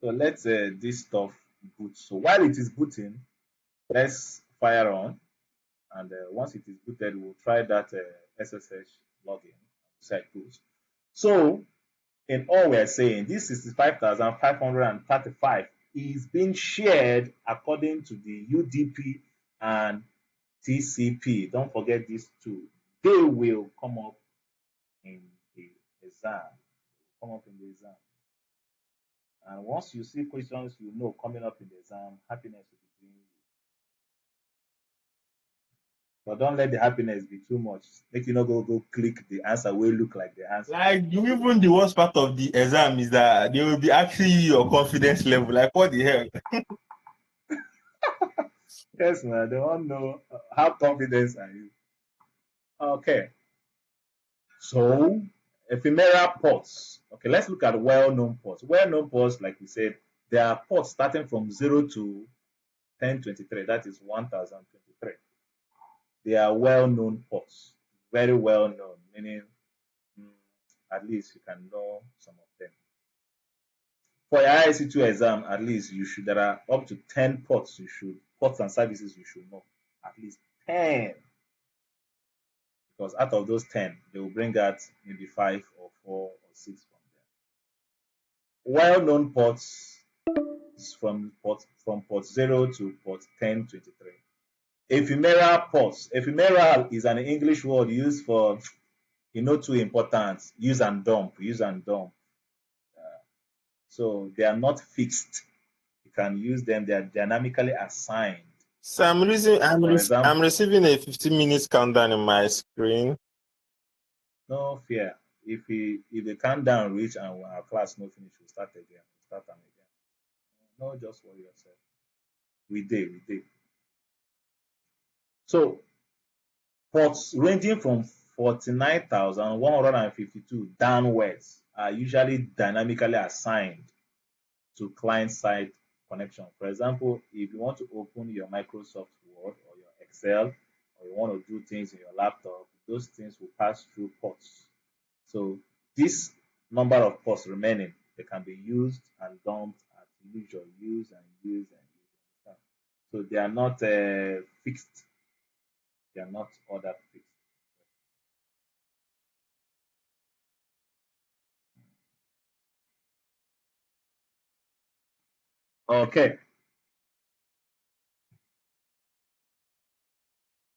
So let's this stuff boot. So while it is booting, let's fire on, and once it is booted, we'll try that SSH login. Site goes. So in all we're saying, this 65,535 is being shared according to the UDP and TCP. Don't forget these two. They will come up in the exam. Come up in the exam. And once you see questions you know coming up in the exam, happiness will be doing you. But don't let the happiness be too much. Make you not go click the answer will look like the answer. Like, even the worst part of the exam is that they will be asking you your confidence level. Like, what the hell? Yes, man. They want to know how confident are you. Okay. So ephemeral ports. Okay, let's look at well-known ports. Well-known ports, like we said, there are ports starting from 0 to 1023. That is 1023. They are well-known ports, very well-known, meaning mm, at least you can know some of them. For your ISC2 exam, at least there are up to 10 ports and services you should know. At least 10. Because out of those 10, they will bring out maybe 5 or 4 or 6 from them. Well-known ports is from port 0 to port 1023. Ephemeral ports. Ephemeral is an English word used for too important. Use and dump. Use and dump. So they are not fixed. You can use them. They are dynamically assigned. So I'm For example, receiving a 15 minutes countdown in my screen. no fear. If the countdown reach and our class no finish, we'll start again. We'll start them again. No, just worry yourself. We did. So ports ranging from 49,152 downwards are usually dynamically assigned to client-side connection. For example, if you want to open your Microsoft Word or your Excel, or you want to do things in your laptop, those things will pass through ports. So this number of ports remaining, they can be used and dumped at usual, use and use and use. So they are not fixed. They are not order fixed. Okay.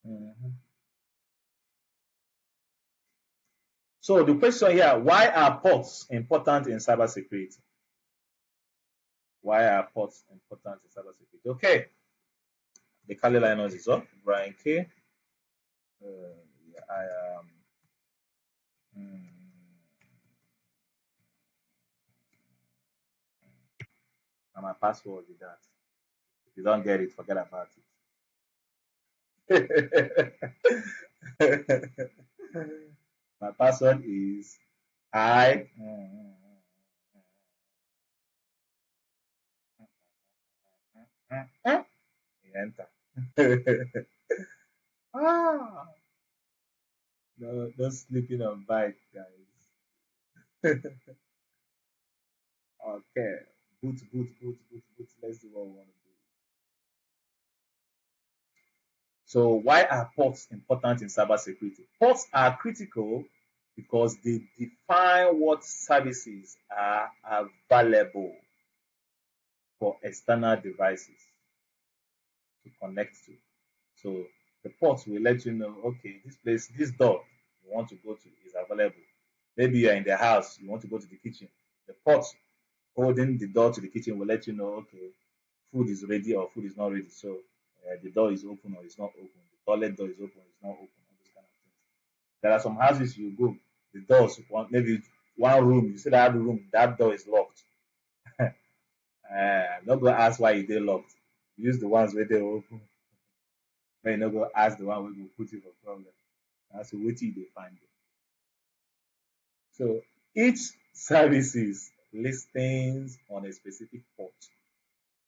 Mhm. So the question here, why are ports important in cybersecurity? Why are ports important in cybersecurity? Okay, the Kali Linus is up. Brian K. Yeah, I am. Mm. And my password is that. If you don't get it, forget about it. My password is I. Enter. Ah, no, no sleeping on bike, guys. Okay. Boot. Let's do what we want to do. So, why are ports important in cybersecurity? Ports are critical because they define what services are available for external devices to connect to. So, the port will let you know, okay, this place, this door you want to go to is available. Maybe you're in the house, you want to go to the kitchen. The port holding the door to the kitchen will let you know, okay, food is ready or food is not ready. So the door is open or it's not open. The toilet door is open or it's not open. All those kind of things. There are some houses you go, the doors, maybe one room, you see that room, that door is locked. Not go ask why they locked. Use the ones where they open. May not go ask the one where will put you for problem. That's what they find. So each services listings on a specific port.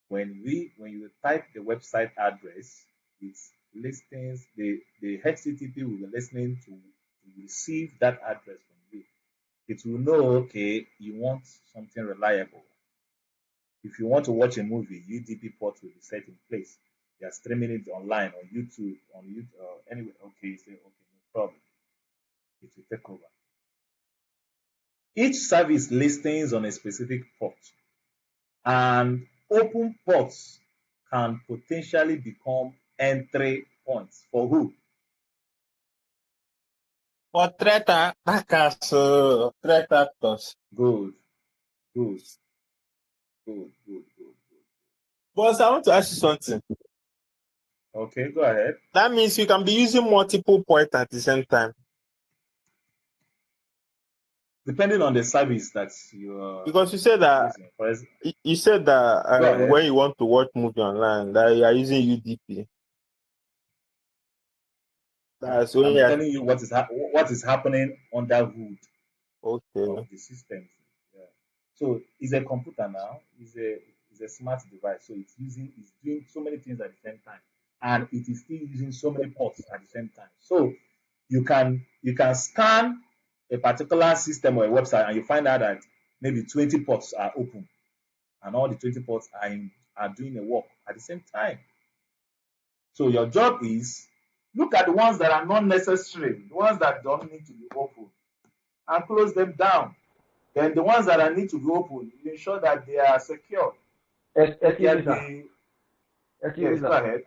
When you type the website address, it's listings, the HTTP will be listening to receive that address from you. It will know, okay, you want something reliable. If you want to watch a movie, UDP port will be set in place. They are streaming it online on YouTube, anyway. Okay, you say, okay, no problem. It will take over. Each service listings on a specific port, and open ports can potentially become entry points for who? For threat attackers, threat actors. Good, good, good. Boss, I want to ask you something. Okay, go ahead. That means you can be using multiple points at the same time. Depending on the service that you're Because you said that using. For example, you said that go ahead. when you want to watch movie online, that you are using UDP. That's when I'm you are telling you what is happening under hood of okay. the systems. Yeah. So it's a computer now. It's a smart device. So it's doing so many things at the same time, and it is still using so many ports at the same time. So you can scan a particular system or a website, and you find out that maybe 20 ports are open, and all the 20 ports are doing a work at the same time. So your job is look at the ones that are not necessary, the ones that don't need to be open, and close them down. Then the ones that are need to be open, you ensure that they are secure. If Excuse you me, are sir. the Excuse me, yes, go sir. ahead.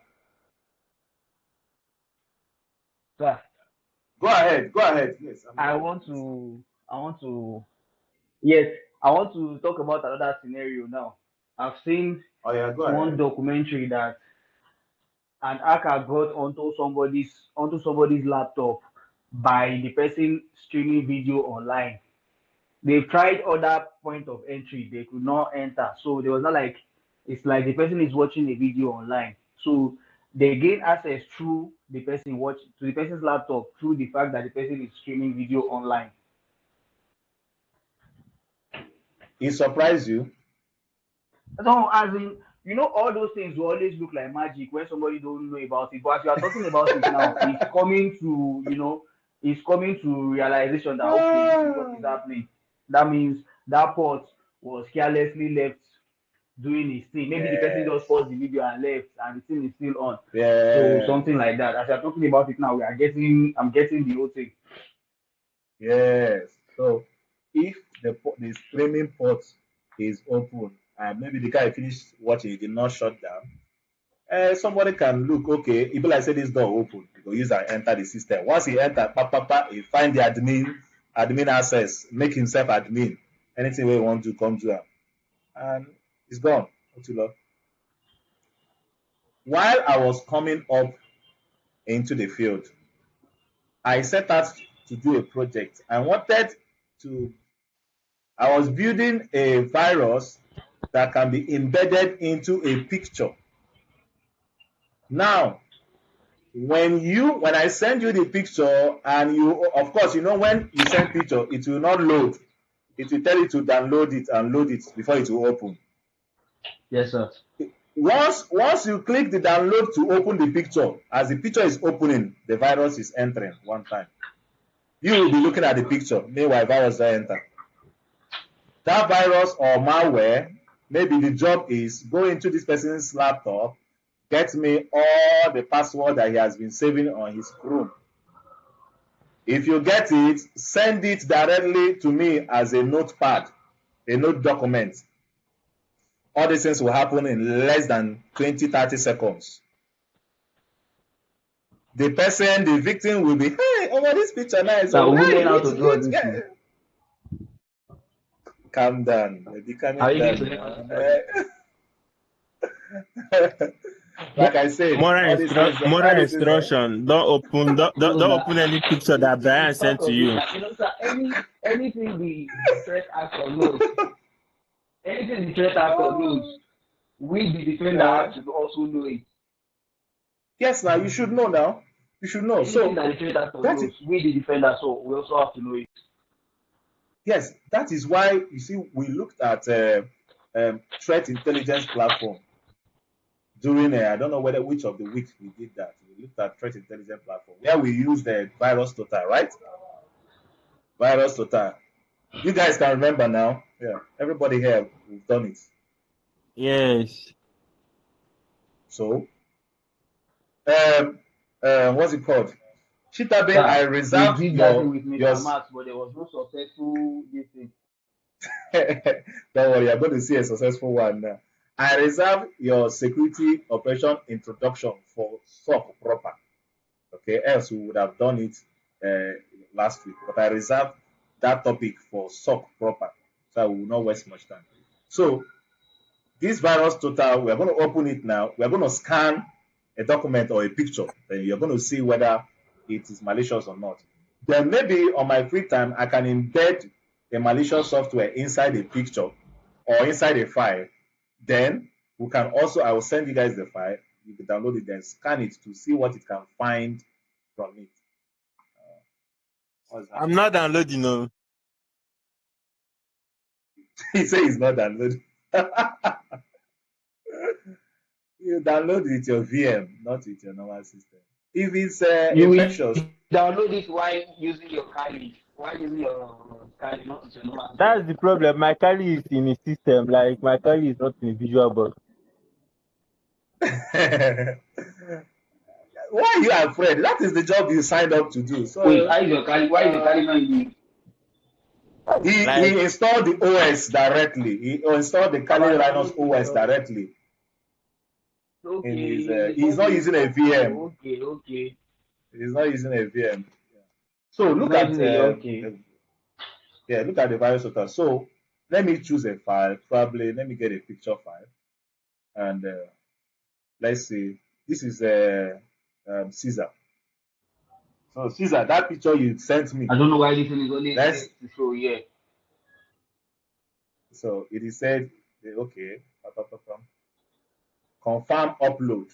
Sir, Go ahead. Go ahead. Yes, I'm I here. want to, I want to, yes, I want to talk about another scenario now. I've seen Oh yeah, go one ahead. documentary that an hacker got onto somebody's laptop by the person streaming video online. They've tried other point of entry, they could not enter. So there was not like it's like the person is watching a video online. So they gain access through the person watch to the person's laptop through the fact that the person is streaming video online. It surprised you. So as in, all those things will always look like magic when somebody don't know about it. But as you are talking about it now, it's coming to realization that okay, this is what is Ah, happening. That means that port was carelessly left doing his thing. Maybe the person just yes. paused the video and left, and the thing is still on. So Yes. something like that. As you're talking about it now, I'm getting the whole thing. Yes. So if the streaming port is open and maybe the guy finished watching, it did not shut down, somebody can look, okay, if like say this door open, you go use and enter the system. Once he enter, he find the admin access, make himself admin. Anything we want to come to him. And it's gone. Not too long. While I was coming up into the field, I set out to do a project. I was building a virus that can be embedded into a picture. Now, when I send you the picture, and you, of course, when you send picture, it will not load. It will tell you to download it and load it before it will open. Yes, sir. Once you click the download to open the picture, as the picture is opening, the virus is entering one time. You will be looking at the picture, meanwhile virus will enter. That virus or malware, maybe the job is go into this person's laptop, get me all the password that he has been saving on his Chrome. If you get it, send it directly to me as a notepad, a note document. All these things will happen in less than 20-30 seconds. The victim will be, hey, this picture nice. So we learn how Hey, to do all this thing. Calm down. Be calming How you going to down. learn how to do all this? Like I said, moral instruction. Don't open any picture that Brian sent to you. Sir, anything the threat actor knows, we the defender have to also know it. Yes, now you should know now. You should know. Anything that the threat actor knows, we the defender, so we also have to know it. Yes, that is why you see we looked at threat intelligence platform during I don't know which of the weeks we did that. We looked at threat intelligence platform where we used the virus total, right? Virus total. You guys can remember now. Yeah, everybody here, we've done it. Yes. So, what's it called? Chitabe, I reserved we did that thing with Mr. Max, but there was no successful this thing. Don't worry, you're going to see a successful one now. I reserve your security operation introduction for SOC proper. Okay, else we would have done it last week. But I reserved that topic for SOC proper, so I will not waste much time. So, this virus total, we're going to open it now. We're going to scan a document or a picture. Then you're going to see whether it is malicious or not. Then maybe on my free time, I can embed a malicious software inside a picture or inside a file. Then we can also, I will send you guys the file. You can download it, then scan it to see what it can find from it. I'm not downloading. No. He says he's not downloading. You download with your VM, not with your normal system. If it's infectious, download it while using your Kali. While using your Kali, not with your normal system. That's the problem. My Kali is in a system. Like my Kali is not in a visual box. Why are you afraid? That is the job you signed up to do. So wait, why is your Kali not in he installed the OS directly. He installed the Kali Linux OS directly. Okay. He's not using a VM. Okay. He's not using a VM. So look at look at the virus total. So let me choose a file. Probably let me get a picture file, and let's see. This is Caesar. So Caesar, that picture you sent me. I don't know why this thing is only to show here. So it is said, okay, confirm upload.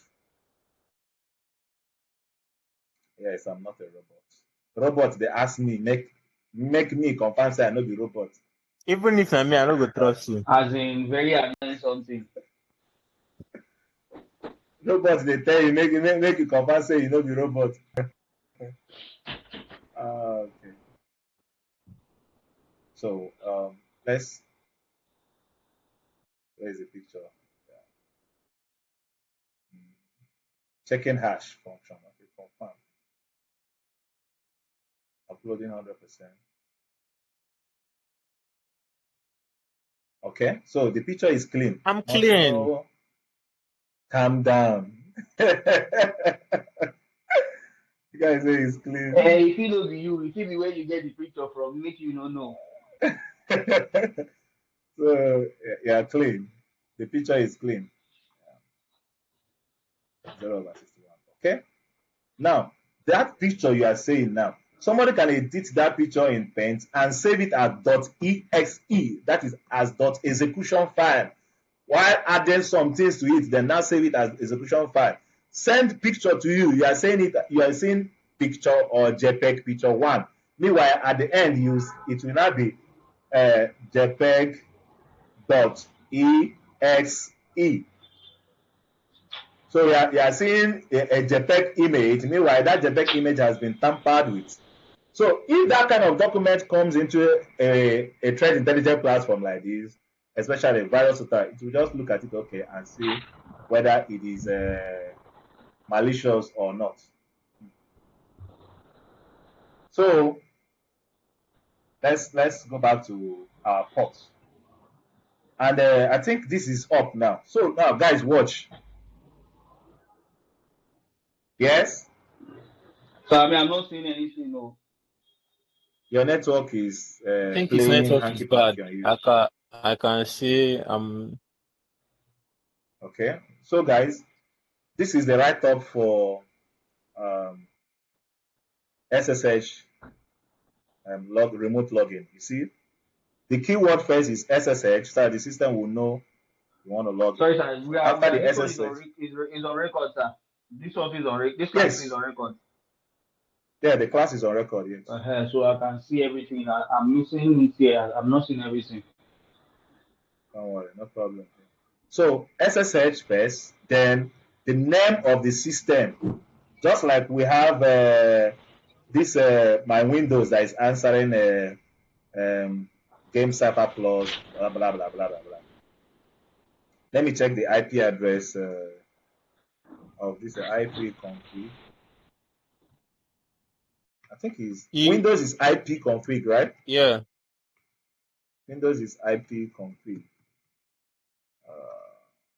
Yes, I'm not a robot. Robot, they ask me, make me confirm say I know the robot. Even if I'm me, I don't go trust you. As in very annoying something. Robots, they tell you, make you confirm say you know the robot. Okay. So let's. Where is the picture? Yeah. Checking hash function. Okay, confirm. Uploading 100%. Okay, so the picture is clean. I'm clean. Also, calm down. You guys say it's clean. Hey, if it will be you, if it be where you get the picture from, make you not know. So yeah, clean. The picture is clean. 0/61. Okay. Now that picture you are saying now, somebody can edit that picture in Paint and save it as .exe, that is as .execution file, while adding some things to it, then now save it as execution file. Send picture to you. You are seeing picture or JPEG picture one. Meanwhile, at the end, it will now be JPEG .exe. So you are seeing a JPEG image. Meanwhile, that JPEG image has been tampered with. So if that kind of document comes into a threat intelligence platform like this, especially a virus attack, it will just look at it, okay, and see whether it is malicious or not. So let's go back to our port. And I think this is up now. So now, guys, watch. Yes, So I mean, I'm not seeing anything. No. your network is I think his playing network is hanky bad. panky on you. I can see Okay. So guys, this is the write-up for SSH remote login. You see, the keyword first is SSH, so the system will know you want to log in. Sorry, sir. After the This one SSH, is on record, sir. This one is on record. This class is yes, on record. yeah, the class is on record. Yes, So I can see everything. I'm missing it here. I'm not seeing everything. don't worry, no problem. So SSH first, then the name of the system. Just like we have this my Windows that is answering Game Cipher Plus, blah blah blah blah blah blah. Let me check the IP address of this IP config. I think Windows is IP config, right? yeah. Windows is IP config.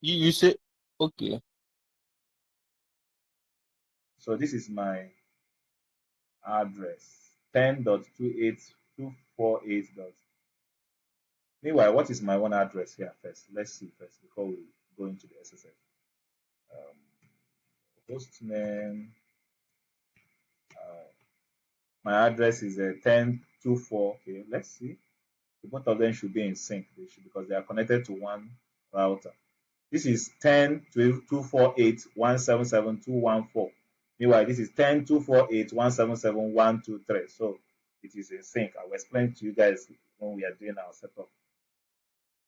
You say okay. So this is my address 10.28248. Meanwhile, what is my one address here first? Let's see first before we go into the SSL. Host name. My address is 10.24. Okay, let's see. Both of them should be in sync. Because they are connected to one router. This is 10.248.177.214. Meanwhile, this is 10.248.177.123. So it is in sync. I will explain to you guys when we are doing our setup.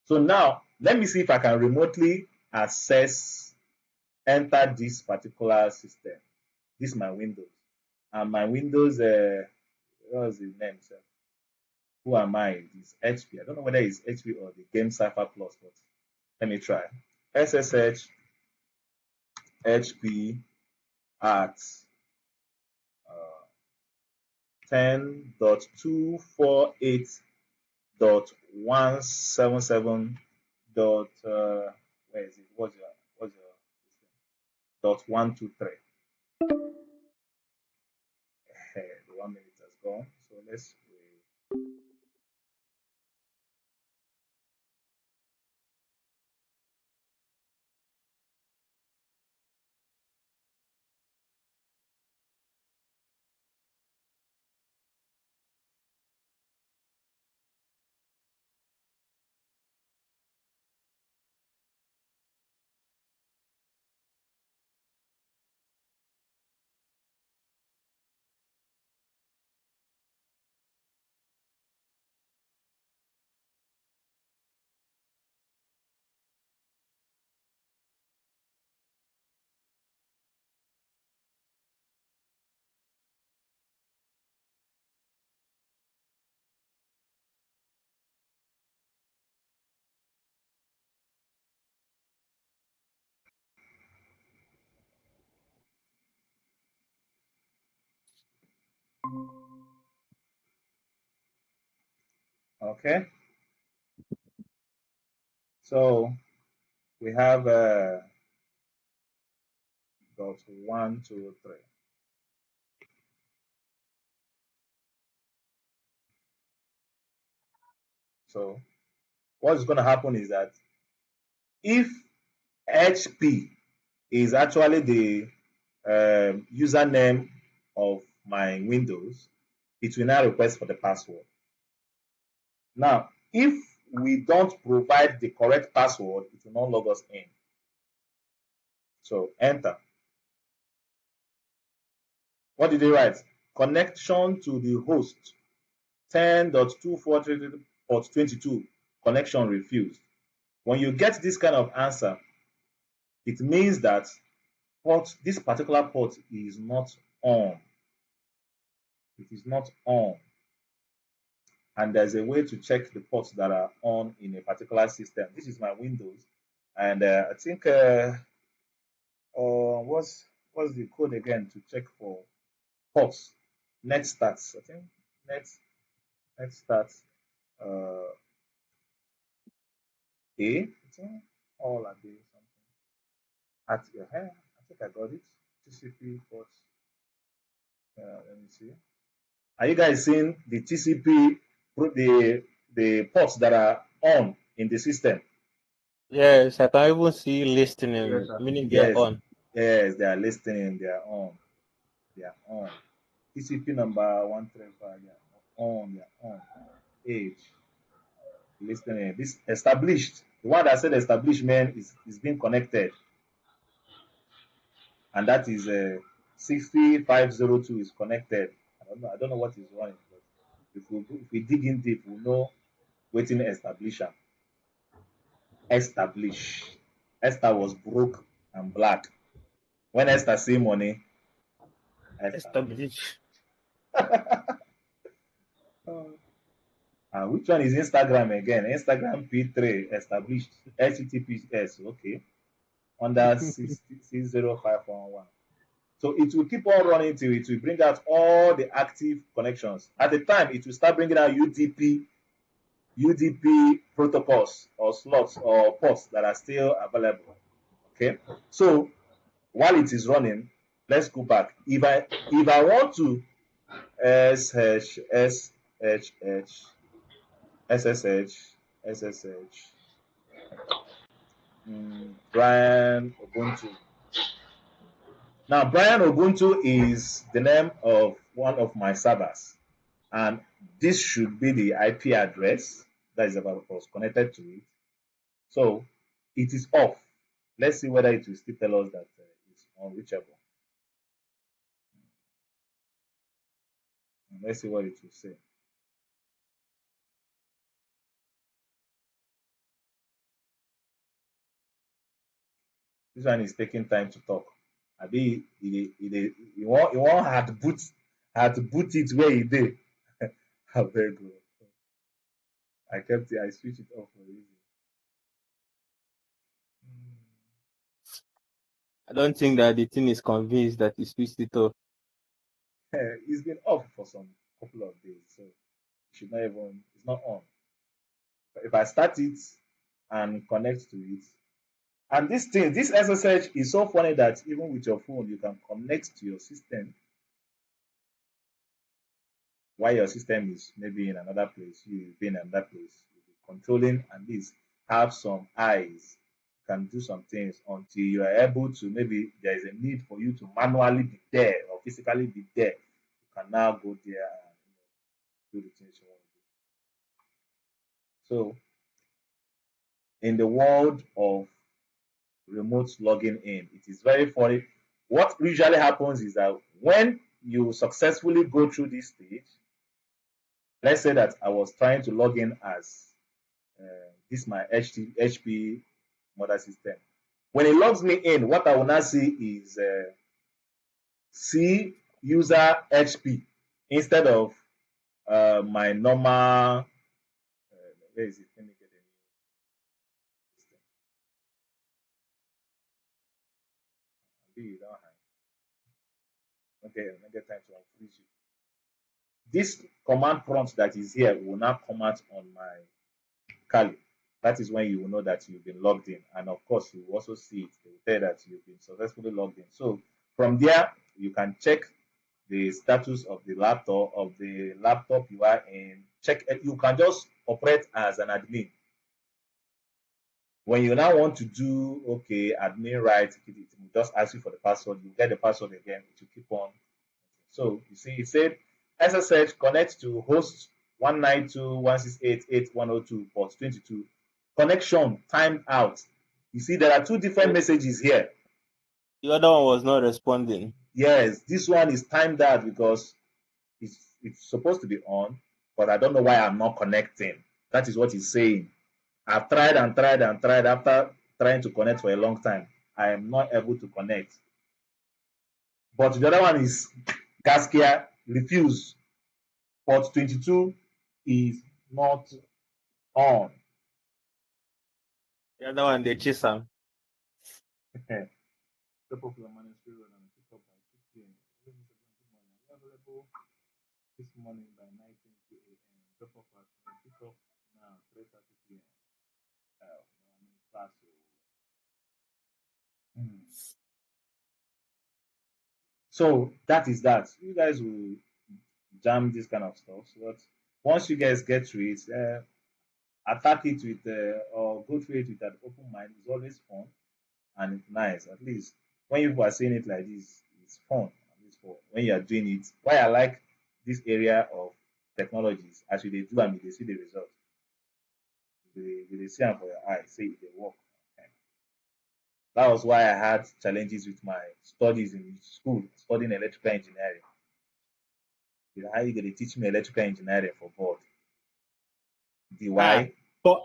So now, let me see if I can remotely enter this particular system. This is my Windows. And my Windows, what was the name, sir? Who am I? It's HP. I don't know whether it's HP or the Game Cipher Plus, but let me try. SSH HP at 10.248.177. Where is it? What's your dot 123? The 1 minute has gone. So let's wait. Okay. So we have dot 123. So what's going to happen is that if HP is actually the username of my Windows, it will now request for the password. Now, if we don't provide the correct password, it will not log us in. So enter. What did they write? Connection to the host 10.243.22. Connection refused. When you get this kind of answer, it means that this particular port is not on. It is not on. And there's a way to check the ports that are on in a particular system. This is my Windows, and I think what's the code again to check for ports? Net stats. I think net stats. I think all are there something. At your hair, I think I got it. TCP ports. Let me see. Are you guys seeing the TCP, the ports that are on in the system? Yes, I can even see Yes, listening, sir. meaning they are Yes, on. yes, they are listening. They are on. They are on. TCP number 135. Yeah, on. They are on. Age listening. This established. The one that said establishment is being connected, and that is 60502 is connected. I don't know. I don't know what is running, but if we dig in deep, we'll know waiting establisher. Establish. Esther was broke and black. When Esther see money, establish. Establish. Which one is Instagram again? Instagram P3 established HTTPS. Okay, under 60511. So it will keep on running till it will bring out all the active connections. At the time, it will start bringing out UDP protocols or slots or ports that are still available. Okay, so while it is running, let's go back. If I want to SH SHH SSH Brian Ubuntu. Now, Brian Ubuntu is the name of one of my servers, and this should be the IP address that is about was connected to it. So it is off. Let's see whether it will still tell us that it's unreachable. Let's see what it will say. This one is taking time to talk. I be he won't had to put it where he did. Very good. I kept it. I switched it off for a reason. I don't think that the thing is convinced that he switched it off. It's been off for some couple of days, so it should not even. It's not on. But if I start it and connect to it, and this SSH is so funny that even with your phone, you can connect to your system while your system is maybe in another place. You be in another place, you'll be controlling, and this have some eyes. You can do some things until you are able to. Maybe there is a need for you to manually be there or physically be there. You can now go there and do the things you want to do. So, in the world of remote logging in, it is very funny. What usually happens is that when you successfully go through this stage, let's say that I was trying to log in as this my HP mother system. When it logs me in, what I will now see is C user HP instead of my normal. Where is it? Let me get a new system. Don't hang. Okay, let me get time to unfreeze you. This command prompt that is here will now come out on my Kali. That is when you will know that you've been logged in. And of course, you will also see it. They will tell you that you've been successfully logged in. So from there, you can check the status of the laptop you are in. Check. You can just operate as an admin. When you now want to do admin right, it will just ask you for the password. You get the password again. It will keep on. So you see, it said SSH connects to host 192.168.8.102 port 22. Connection timed out. You see, there are two different messages here. The other one was not responding. Yes, this one is timed out because it's supposed to be on, but I don't know why I'm not connecting. That is what he's saying. I've tried and tried and tried after trying to connect for a long time. I am not able to connect. But the other one is Gaskia refuse. Port 22 is not on. The other one, they chase him. Step up your manuscript and pick up by 2 p.m. Available this morning by 9:20 a.m. Drop off at pick up now 3:30 p.m. I'm in class. So that is that. You guys will jam this kind of stuff. But once you guys get to it, attack it with or go through it with an open mind. It's always fun and it's nice. At least when people are saying it like this, it's fun. At least for when you are doing it. Why I like this area of technologies, as you they do and they see the result. They see them for your eyes, say they work. That was why I had challenges with my studies in school, studying electrical engineering. How you going to teach me electrical engineering for board? The why? But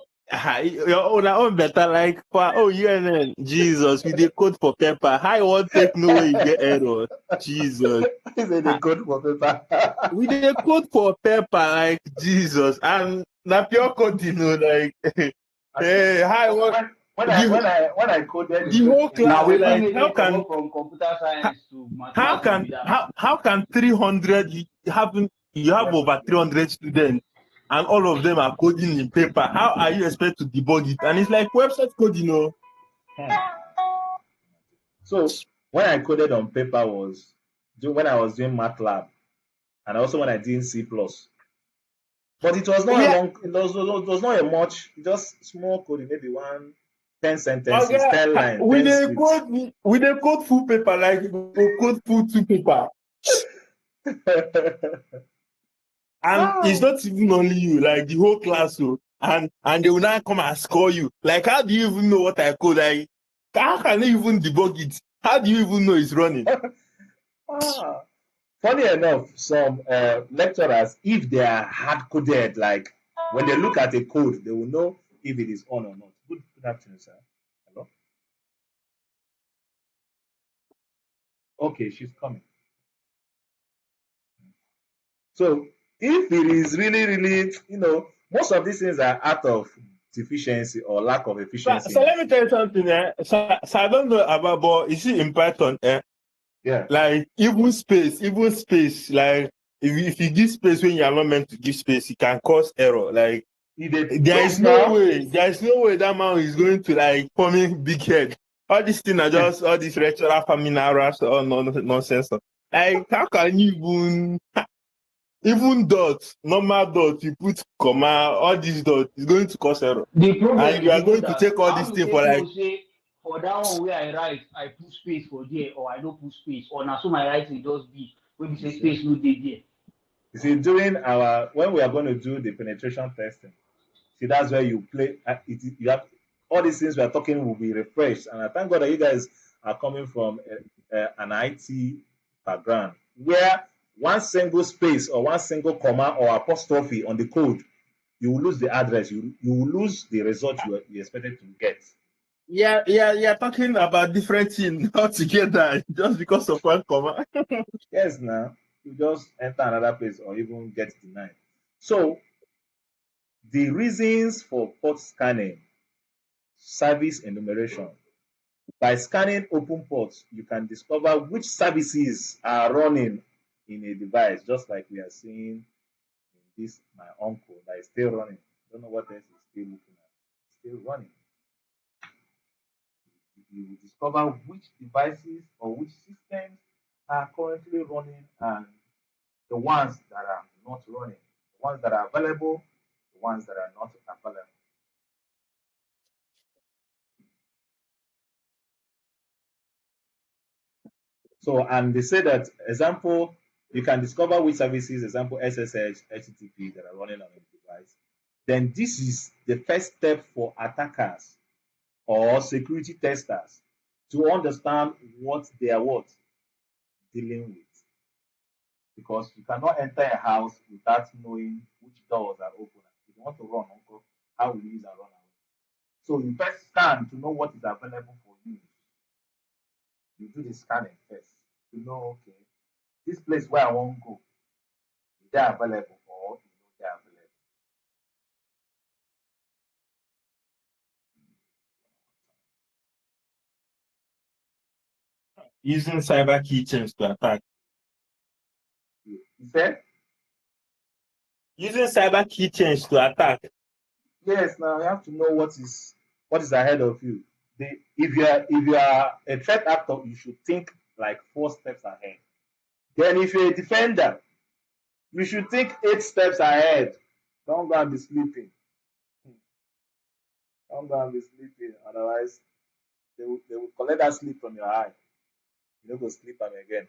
your own better like for UNN. Jesus, we dey code for paper. How you want take no way you get error? Jesus. Is it a code for paper? We dey code for paper like Jesus. And na pure code, like how you want when I coded the whole Now class, we like make it from computer science to mathematics. how can 300 you have over 300 students and all of them are coding in paper? How are you expected to debug it? And it's like website code. So when I coded on paper was when I was doing MATLAB and also when I did C++. But it was not a long, it was not a much, just small coding, maybe 10 sentences, 10 lines, we 10 dey scripts. code full paper like we code full two paper. And it's not even only you, like the whole class, and they will now come and score you. Like, how do you even know what I code? Like, how can you even debug it? How do you even know it's running? Funny enough, some lecturers, if they are hard coded, like when they look at a code, they will know if it is on or not. Good afternoon, sir. Hello. Okay, she's coming. So if it is really, most of these things are out of deficiency or lack of efficiency. So let me tell you something. So I don't know about, but you see in Python, yeah, like even space, like if you give space when you are not meant to give space, it can cause error. Like there is no way that man is going to like forming big head. All these things are just all these lecturer farming hours or nonsense. Like how can you even dots, normal dots, you put comma, all these dots is going to cause error. The problem And you are is going to that take all how these you things take for like say for that one where I write, I put space for there or I don't put space, or now so my writing just be when you say space no dey there. You see, when we are going to do the penetration testing, see that's where you play. You have all these things we are talking will be refreshed, and I thank God that you guys are coming from an IT background where one single space or one single comma or apostrophe on the code, you will lose the address. You will lose the result you expected to get. Yeah, talking about different things altogether just because of one comma. Yes, now you just enter another place or even get denied. So the reasons for port scanning, service enumeration. By scanning open ports, you can discover which services are running in a device, just like we are seeing in this my uncle that is still running. Don't know what else he's still looking at. Still running. You will discover which devices or which systems are currently running and the ones that are not running, the ones that are available, the ones that are not available. So, and they say that example You can discover which services, example SSH, HTTP, that are running on a device. Then this is the first step for attackers or security testers to understand what they are dealing with. Because you cannot enter a house without knowing which doors are open. If you want to run, uncle, how will you use and run away? So you first scan to know what is available for you. You do the scanning first to know, okay, this place where I want to go, is they available or is not they available? Using cyber keychains to attack. You said? Using cyber keychains to attack. Yes, now you have to know what is ahead of you. If you are a threat actor, you should think like 4 steps ahead. Then if you're a defender, you should think 8 steps ahead. Don't go and be sleeping. Don't go and be sleeping. Otherwise, they will collect that sleep from your eye. You don't go sleep on again.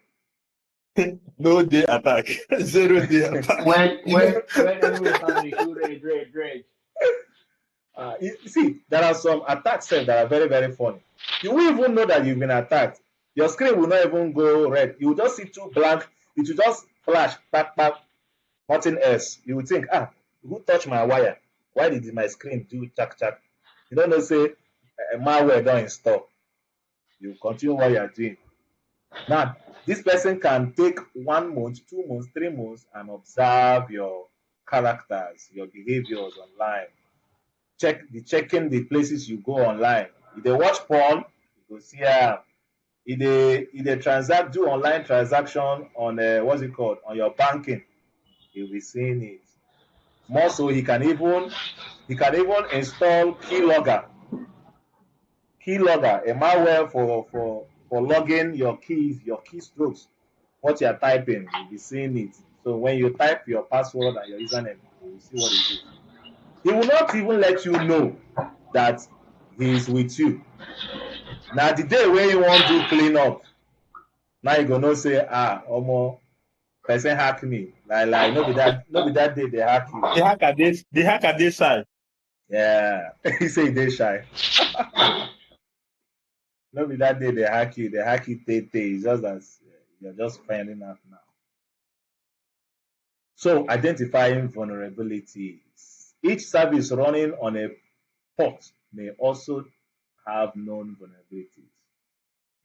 No day attack. 0 day attack. When everybody starts to shoot red. You see, there are some attacks that are very, very funny. You won't even know that you've been attacked. Your screen will not even go red. You will just see 2 blank. It will just flash, tap, tap, nothing else. You will think, who touched my wire? Why did my screen do chak chak? You don't know, say, malware don't install. You continue what you are doing. Now, this person can take 1 month, 2 months, 3 months and observe your characters, your behaviors online. Checking the places you go online. If they watch porn, you go see if they do online transaction on what's it called, on your banking, you'll be seeing it. More so, he can even install keylogger, a malware for logging your keys, your keystrokes, what you are typing. You'll be seeing it. So when you type your password and your username, you will see what it is. He will not even let you know that he is with you. Now the day when you want to clean up, now you gonna say, omo, person hack me. Like no be that day they hack you. The hacker this side. Yeah. He say they shy. No be that day they hack you, tate. It's just that you're just finding out now. So identifying vulnerabilities. Each service running on a port may also have known vulnerabilities.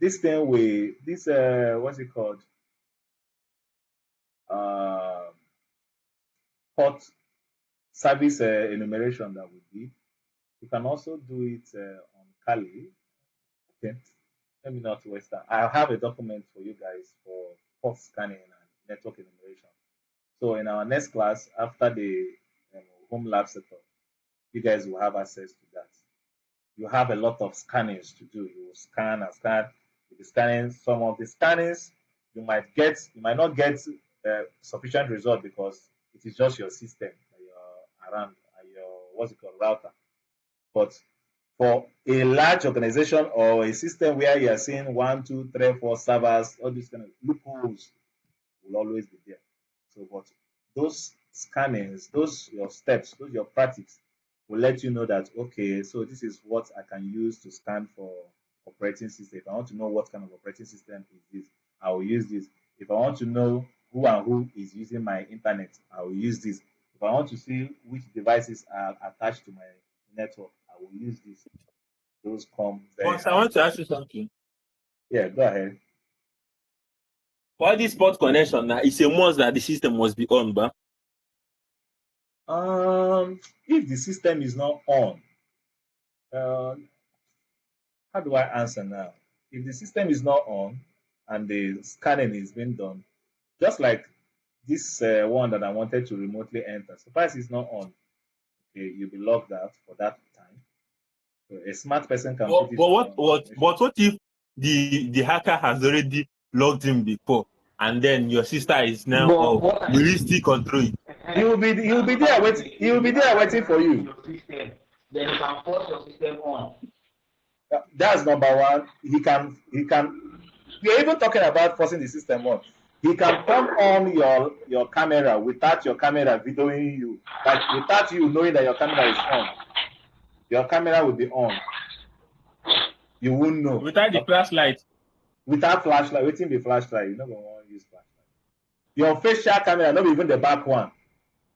This thing what's it called? Port service enumeration that we did. You can also do it on Kali. Okay, let me not waste time. I have a document for you guys for port scanning and network enumeration. So in our next class, after the home lab setup, you guys will have access to that. You have a lot of scannings to do. You will scan and scan. You'll be scanning. Some of the scannings you might not get sufficient result because it is just your system that you're around, your what's it called, router. But for a large organization or a system where you are seeing 1, 2, 3, 4 servers, all these kind of loopholes will always be there. So, but those scannings, those your steps, those your practice will let you know that, okay, so this is what I can use to scan for operating system. If I want to know what kind of operating system is this, I will use this. If I want to know who and who is using my internet, I will use this. If I want to see which devices are attached to my network, I will use this. Those come very Boss, I handy. want to ask you something. Yeah, go ahead. For this port connection now, it's a must that the system must be on, but If the system is not on, uh, how do I answer now? If the system is not on and the scanning is being done, just like this one that I wanted to remotely enter, suppose it's not on, okay, you'll be logged out for that time. So a smart person can put it on. What if the hacker has already logged in before and then your sister is now off? Will he still control it? He will be there waiting. He will be there waiting for you. Your system, then you can force your system on. That's number one. He can. We are even talking about forcing the system on. he can turn on your camera without your camera videoing you, like without you knowing that your camera is on. Your camera will be on. You won't know. Without the flashlight. Without flashlight, waiting the flashlight, you never want to use flashlight. Your facial camera, not even the back one.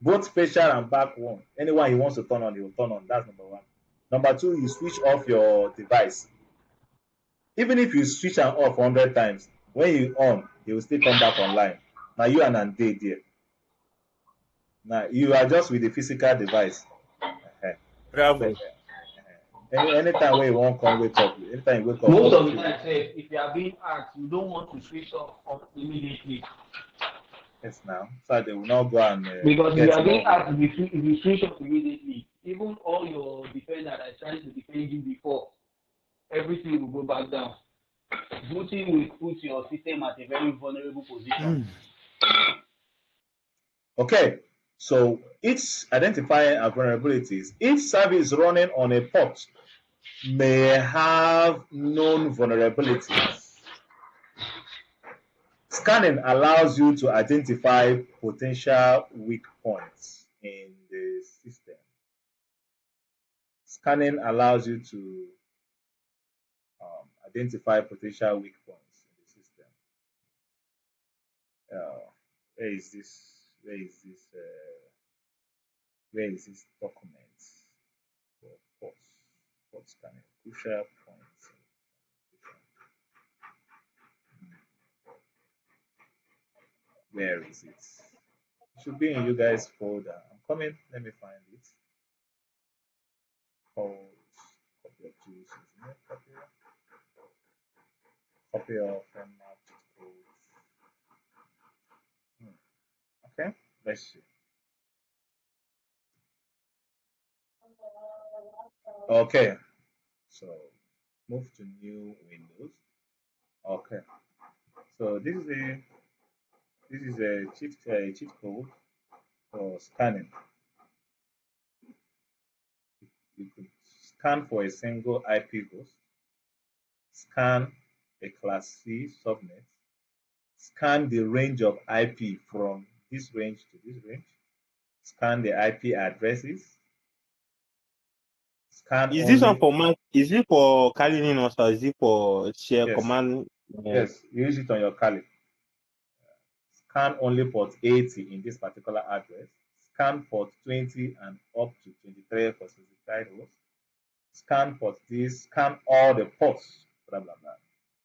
Both facial and back one. Anyone he wants to turn on, he will turn on. That's number one. Number two, you switch off your device. Even if you switch and off 100 times, when you on, he will still come back online. Now you are not dead there. Now you are just with the physical device. Bravo. Anytime when you won't come wake up, anytime you wake up. Most of the time, if you are being asked, you don't want to switch off immediately. Yes, now. So they will not go and because if you are being asked, if you switch off immediately, even all your defender that is trying to defend you before, everything will go back down. Booting will put your system at a very vulnerable position. Okay, so each identifying vulnerabilities, each service running on a port may have known vulnerabilities. Scanning allows you to identify potential weak points in the system. Scanning allows you to identify potential weak points in the system. Where is this? Where is this? Where is this document for port scanning? Crucial points. Where is it? It should be in you guys' folder. I'm coming. Let me find it. Copy of tools. Copy of Nmap codes. Okay, let's see. Okay, so move to new Windows. Okay, so this is a cheat code for scanning. You could scan for a single IP host, scan a class C subnet, scan the range of IP from this range to this range, scan the IP addresses, scan Is only. this one for Mac? Is it for Kali or is it for share Yes. command? Yes, use it on your Kali. Scan only port 80 in this particular address. Scan port 20 and up to 23 for specified host. Scan port this, scan all the ports, blah blah blah.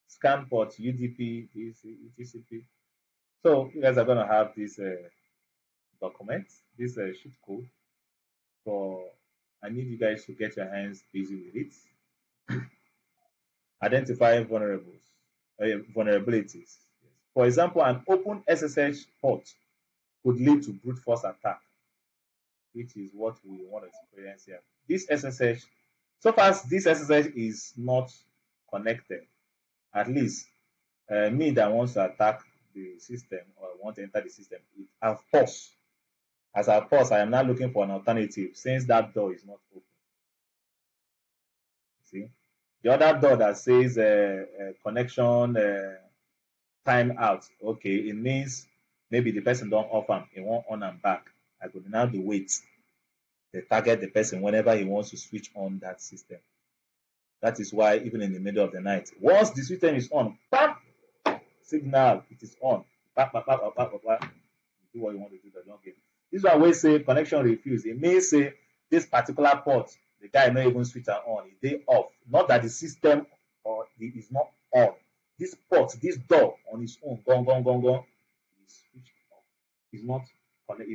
Scan port UDP, TCP. So you guys are going to have this document, this sheet code. For I need you guys to get your hands busy with it. Identify vulnerabilities. For example, an open SSH port could lead to brute force attack, which is what we want to experience here. This SSH, so far as this SSH is not connected, at least me that wants to attack the system or want to enter the system, I've paused. As I pause, I am now looking for an alternative since that door is not open. See, the other door that says connection time out. Okay, it means maybe the person don't offer, he won't on and back. I could now be wait. They target the person whenever he wants to switch on that system. That is why even in the middle of the night, once the system is on, bam, signal, it is on. Bam, bam, bam, bam, bam, bam. Do what you want to do, but don't get. This one will say connection refused. It may say this particular port, the guy not even switch on, it they off. Not that the system or it is not on. This port, this door on its own, gone, is switched off. It's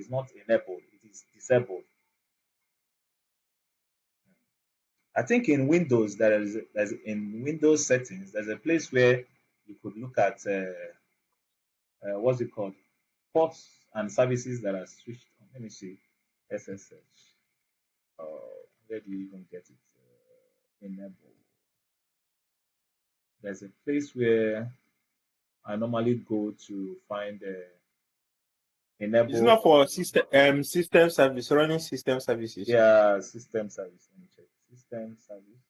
not enabled, it is disabled. I think in Windows there's in Windows settings there's a place where you could look at what's it called, ports and services that are switched on. Let me see, SSH. Where do you even get it? Enable. There's a place where I normally go to find enable. It's not for system service, running system services. Yeah, system service. Let me check. System service.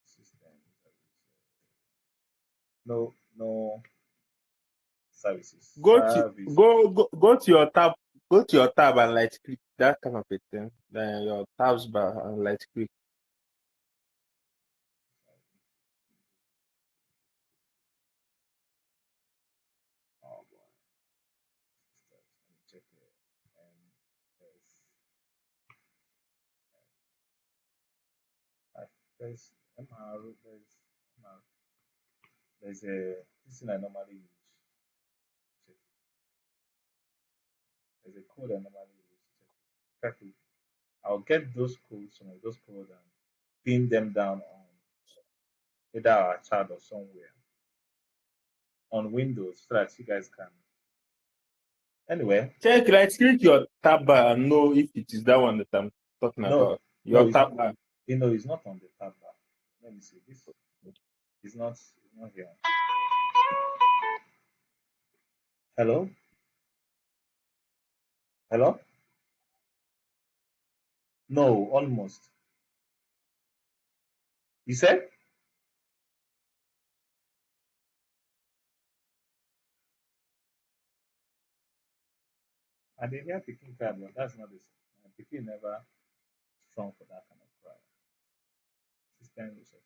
System service. No. services. Go to Service. go to your tab. Go to your tab and light click that kind of a thing. Then your tabs bar and light click. Oh boy. Let me check it. There's MR, there's a this thing I normally use. Check it. There's a code I normally use. Check it. I'll get those codes, some of those codes, and pin them down on either our chat or somewhere on Windows so that you guys can. Anyway, Check light click your tab bar and know if it is that one that I'm talking no, about. no, Your it's tab not. bar. It's not on the tab bar. Let me see. This is not. It's not here. Hello, hello. No, almost. You said? I did hear picking card, but that's not the same. Picking never strong for that kind of cry. System resources.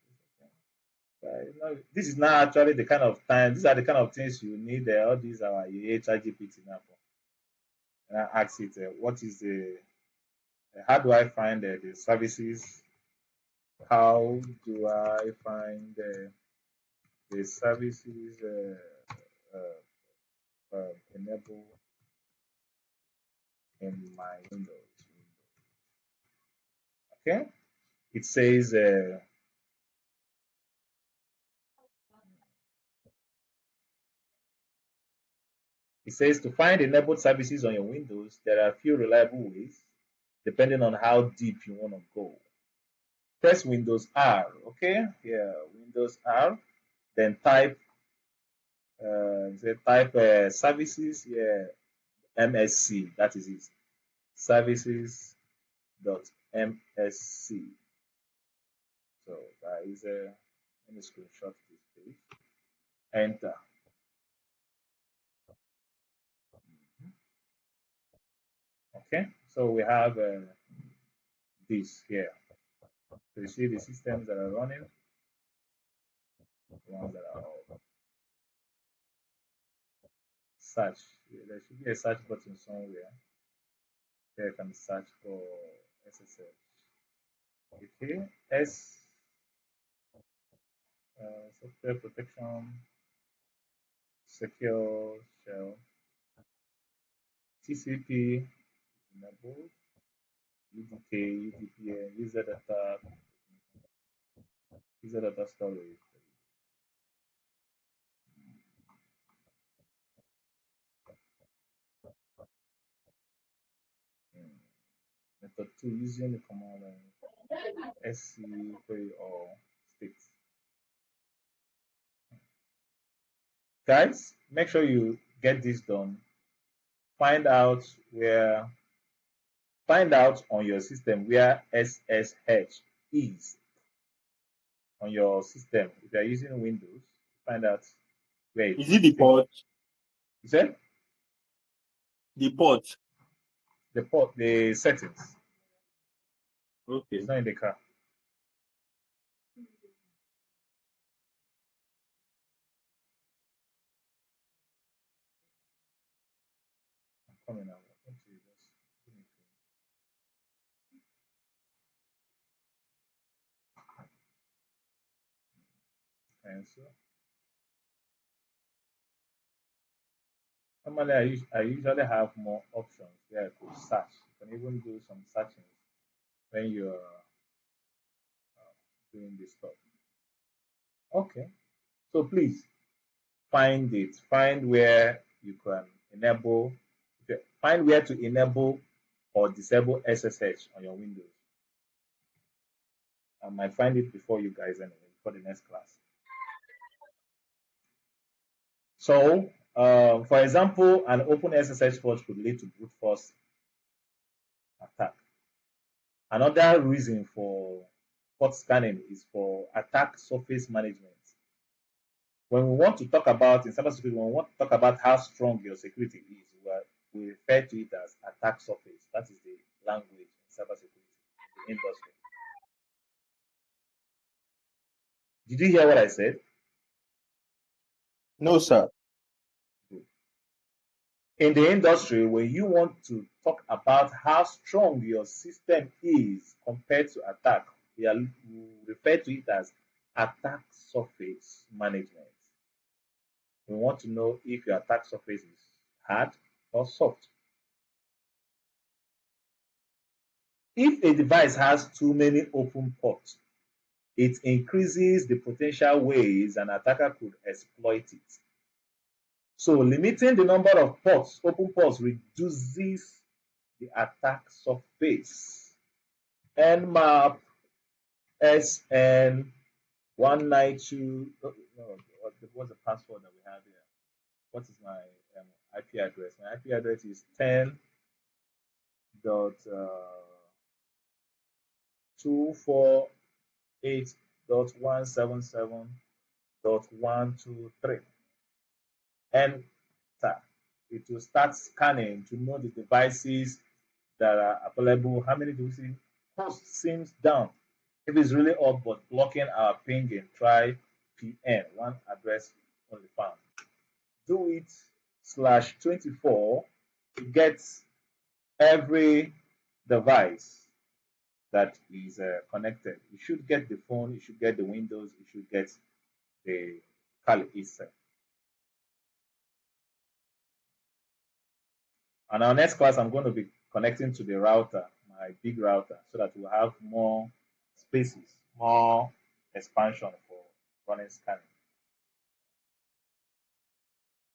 Okay. This is not actually the kind of time. These are the kind of things you need. All these are ChatGPT now for. And I ask it, what is the? How do I find the services? How do I find the services enable in my Windows? Okay, it says. It says to find enabled services on your Windows, there are a few reliable ways, depending on how deep you want to go. Press Windows R, okay? Yeah, Windows R. Then type services, yeah, MSC. That is it. Services dot MSC. So that is let me screenshot this page. Enter. Okay, so we have this here. So you see the systems that are running, the ones that are all search. There should be a search button somewhere. Here you can search for SSH. Okay, software protection, secure shell, TCP enabled, UDK, UDPN, user data storage. Method 2 using the command line SC query or state. Guys, make sure you get this done. Find out on your system where SSH is on your system. If you are using Windows, find out where it Is is. it the port? You said The port. the settings. Okay. It's not in the car. I'm coming out. Just give me cancel. Normally, I usually have more options where I could search. You can even do some searching when you're doing this stuff. Okay, so please find it. Find where you can enable. Find where to enable or disable SSH on your Windows. I might find it before you guys anyway, before the next class. So, for example, an open SSH port could lead to brute force attack. Another reason for port scanning is for attack surface management. when we want to talk about in cybersecurity, when we want to talk about how strong your security is, we refer to it as attack surface. That is the language in cybersecurity in the industry. Did you hear what I said? No, sir. Good. In the industry, when you want to talk about how strong your system is compared to attack, we refer to it as attack surface management. We want to know if your attack surface is hard or soft. If a device has too many open ports, it increases the potential ways an attacker could exploit it. So limiting the number of ports, open ports, reduces the attack surface. Nmap SN192. No, what's the password that we have here? What is my IP address? My IP address is 10 dot 248.177.123. Enter. It will start scanning to know the devices that are available. How many do we see? Host seems down. If it's really up but blocking our pinging, try PN. One address only found. Do it /24 to get every device that is connected. You should get the phone, you should get the Windows, you should get the Kali itself. And our next class, I'm going to be connecting to the router, my big router, so that we'll have more spaces, more expansion for running scanning.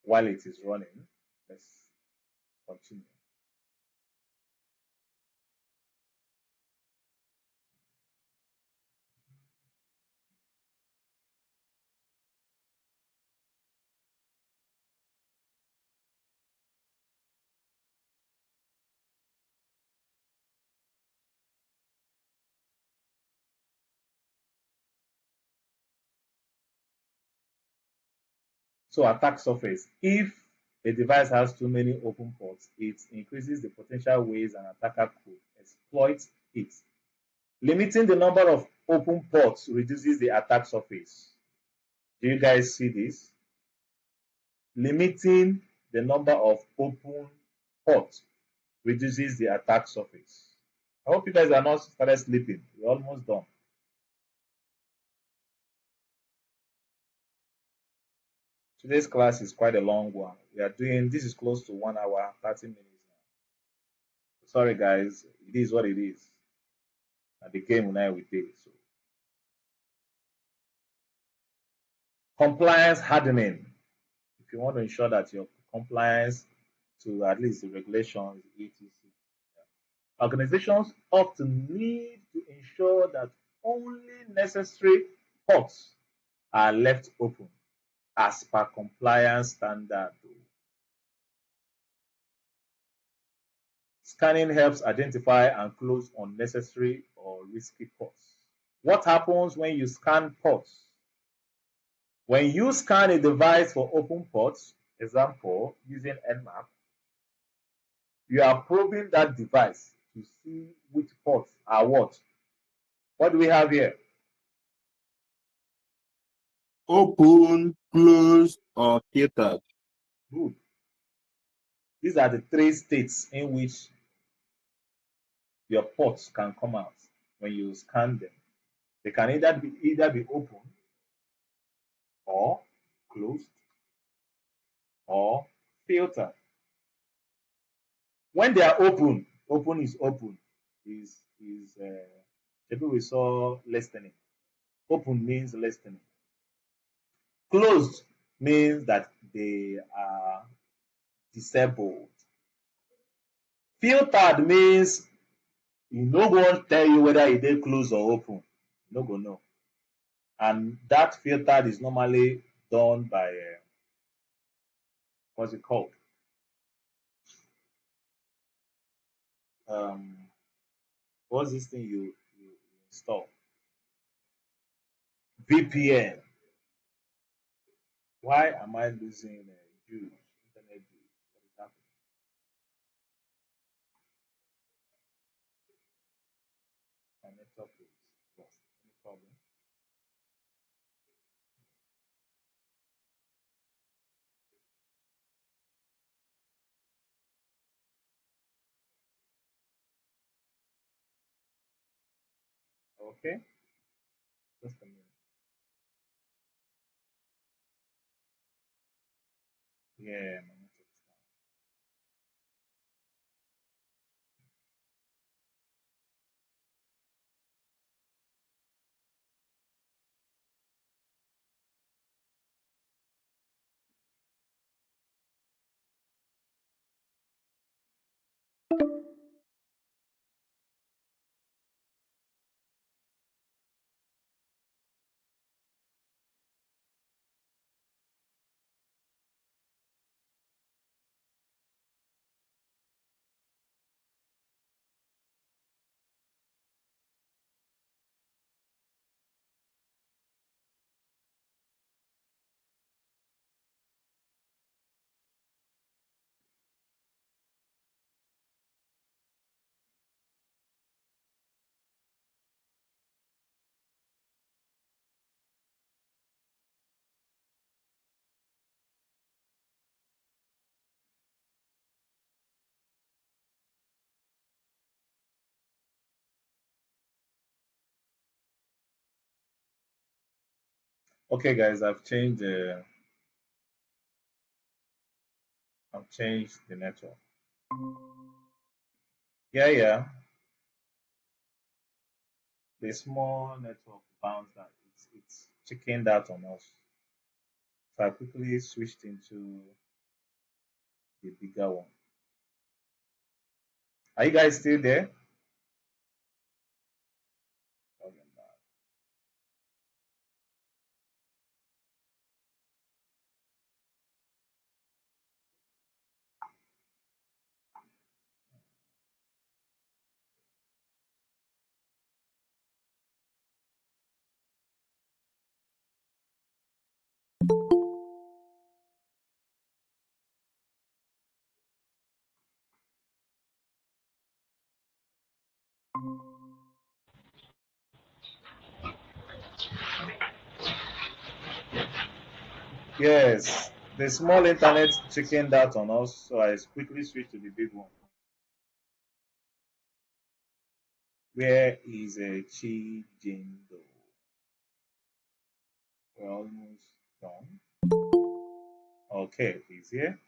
While it is running, let's continue. So attack surface. If a device has too many open ports, it increases the potential ways an attacker could exploit it. Limiting the number of open ports reduces the attack surface. Do you guys see this? Limiting the number of open ports reduces the attack surface. I hope you guys are not started sleeping. We're almost done. Today's class is quite a long one. This is close to 1 hour, 30 minutes now. Sorry guys, it is what it is. And the game now we did. So compliance hardening. If you want to ensure that your compliance to at least the regulations, etc. Organizations often need to ensure that only necessary ports are left open as per compliance standard. Scanning helps identify and close unnecessary or risky ports. What happens when you scan ports? When you scan a device for open ports, example, using Nmap, you are probing that device to see which ports are what. What do we have here? Open, closed, or filtered. Good. These are the three states in which your ports can come out when you scan them. They can either be open or closed or filtered. When they are open, open is open. Maybe we saw listening. Open means listening. Closed means that they are disabled. Filtered means you no go tell you whether e dey closed or open. You no go know. And that filtered is normally done by what's it called? What's this thing you install? VPN. Why am I losing use, internet use? What is happening? My network is lost. Any problem? Okay, just a minute. Yeah, my network is down. Okay, guys, I've changed the network. Yeah, yeah. The small network bounce that it's checking that on us. So I quickly switched into the bigger one. Are you guys still there? Oh, you're not. Yes, the small internet checking that on us, so I quickly switched to the big one. Where is a Chi Jindo? We're almost done. Okay, he's here.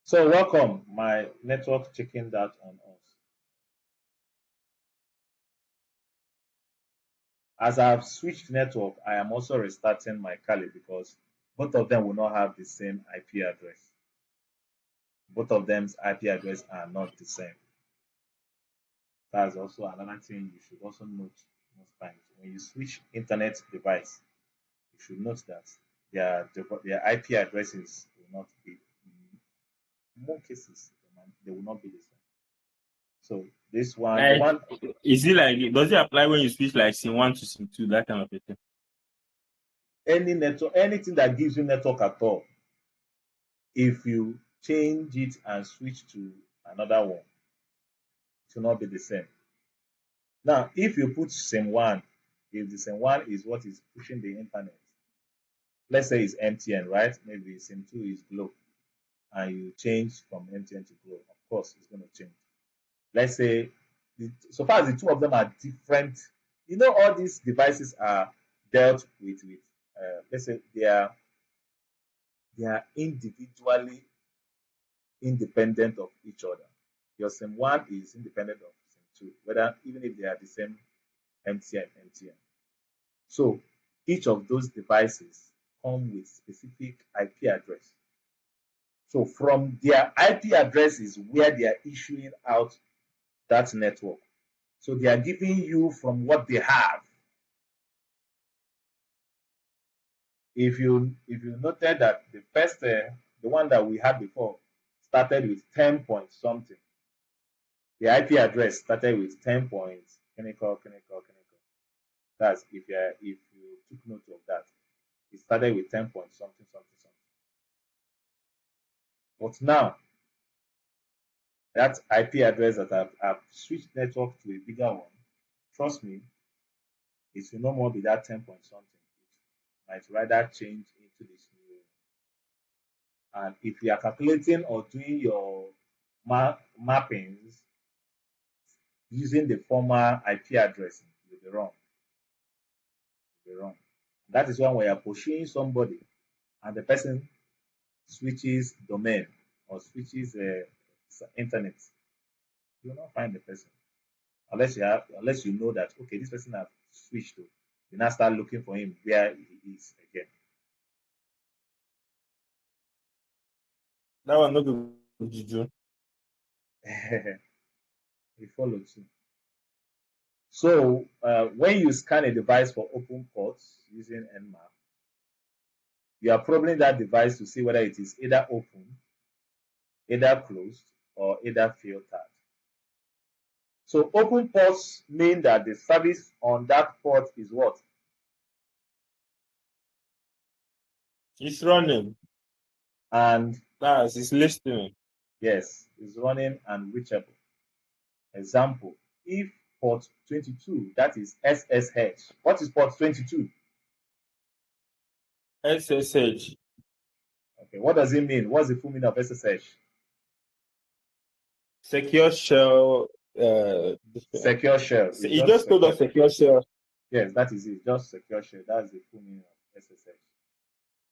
So welcome, my network checking that on us. As I've switched network, I am also restarting my Kali because both of them will not have the same IP address. Both of them's IP address are not the same. That's also another thing you should also note most times. When you switch internet device, you should note that their IP addresses will not be, in more cases, they will not be the same. So this one, the Like, one, is it like, does it apply when you switch like SIM one to SIM two, that kind of a thing? any network, anything that gives you network at all, if you change it and switch to another one, it will not be the same. Now, if you put SIM one, if the SIM one is what is pushing the internet, let's say it's MTN, right? Maybe SIM two is Glow, and you change from MTN to Glow, of course, it's going to change. Let's say, so far as the two of them are different, all these devices are dealt with. Let's say they are individually independent of each other. Your SIM one is independent of SIM two, whether even if they are the same MTN. So each of those devices come with specific IP address. So from their IP address is where they are issuing out that network. So they are giving you from what they have. If you noted that the one that we had before started with 10 point something, the IP address started with 10 points clinical. That's if you took note of that. It started with 10 point something, something, something. But now, that IP address that I've switched network to a bigger one, trust me, it will no more be that 10 point something. It might rather change into this new one. And if you are calculating or doing your mappings using the former IP address, you'll be wrong. You'll be wrong. That is why when you are pursuing somebody and the person switches domain or switches internet, you will not find the person unless you know that okay, this person has switched to. You now start looking for him where he is again. That one not good, Juju. We follow too. So when you scan a device for open ports using Nmap, you are probing that device to see whether it is either open, either closed, or either filtered. So open ports mean that the service on that port is what? It's running. And It's listening. yes, is running and reachable. Example, if port 22, that is SSH. What is port 22? SSH. Okay, what does it mean? What's the full meaning of SSH? Secure shell. Secure shell. It's You just told us secure shell. Yes, that is it. Just secure shell. That's the full meaning of SSH.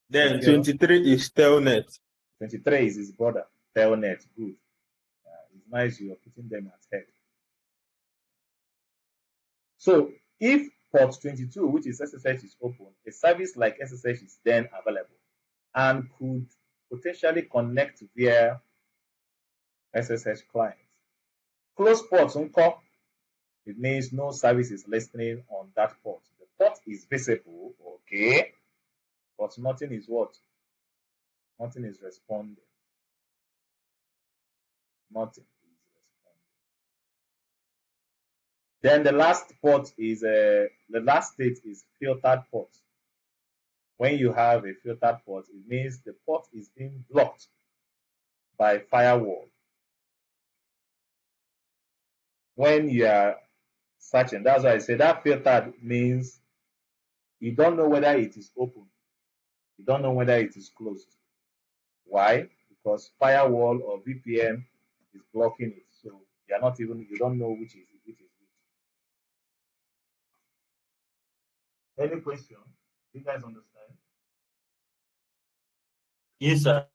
Then Secure. 23 is telnet. 23 is his brother. Telnet. Good. It's nice you are putting them at head. So if port 22, which is SSH, is open, a service like SSH is then available and could potentially connect via SSH client. Closed ports, it means no service is listening on that port. The port is visible, okay, but nothing is what? Nothing is responding. Nothing is responding. Then the last state is filtered port. When you have a filtered port, it means the port is being blocked by firewall. When you are searching, that's why I say that filtered means you don't know whether it is open. You don't know whether it is closed. Why? Because firewall or VPN is blocking it. So you don't know which is which. Any question? Do you guys understand? Yes, sir.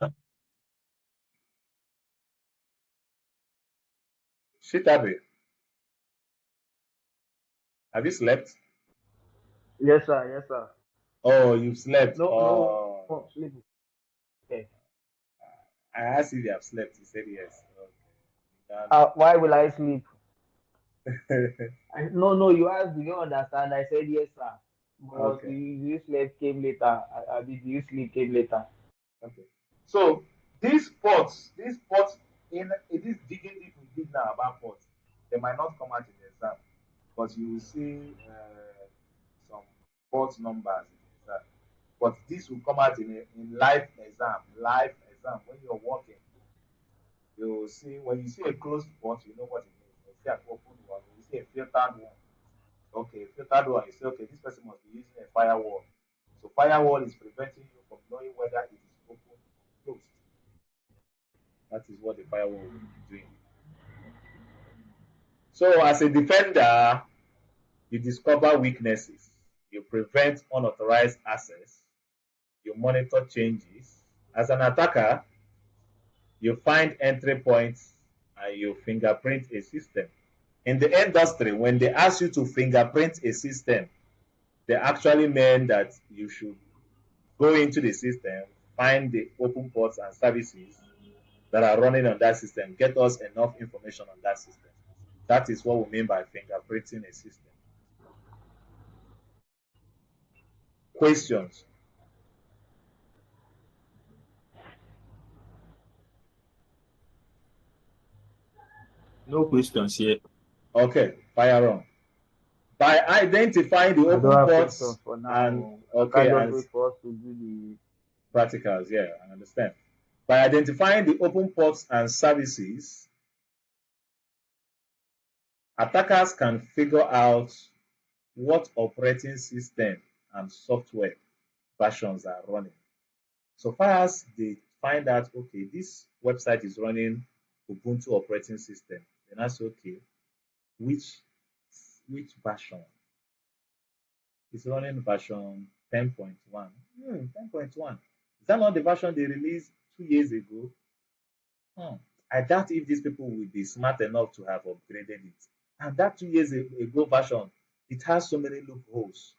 Shitabe, have you slept? Yes, sir. Yes, sir. Oh, you slept. No, Oh, no, sleep. Okay. I asked if you have slept. You said yes. Why will I sleep? Okay. No. You asked, do you understand? I said yes, sir. But Okay. you sleep came later. Did you sleep came later? Okay. So these ports in this digging deep we did now about ports, they might not come out in the exam, but you will see some port numbers in the exam. But this will come out in live exam. Live exam when you're working, you will see when you see a closed port, you know what it means. When you see an open one, when you see a filtered one. Okay, filtered one, you say okay, this person must be using a firewall. So firewall is preventing you from knowing whether it is open or closed. That is what the firewall will be doing. So, as a defender, you discover weaknesses, you prevent unauthorized access, you monitor changes. As an attacker, you find entry points and you fingerprint a system. In the industry, when they ask you to fingerprint a system, they actually mean that you should go into the system, find the open ports and services that are running on that system, get us enough information on that system. That is what we mean by fingerprinting a system. Questions? No questions here. Okay, fire on. by identifying the I don't open have ports questions for and now. I okay can't just and wait for us to do the. practicals. Yeah, I understand. By identifying the open ports and services, attackers can figure out what operating system and software versions are running. So far as they find out, okay, this website is running Ubuntu operating system, then I say, okay, which version? It's running version 10.1. 10.1. Is that not the version they released 2 years ago? Hmm. I doubt if these people will be smart enough to have upgraded it. And that 2 years ago version, it has so many loopholes.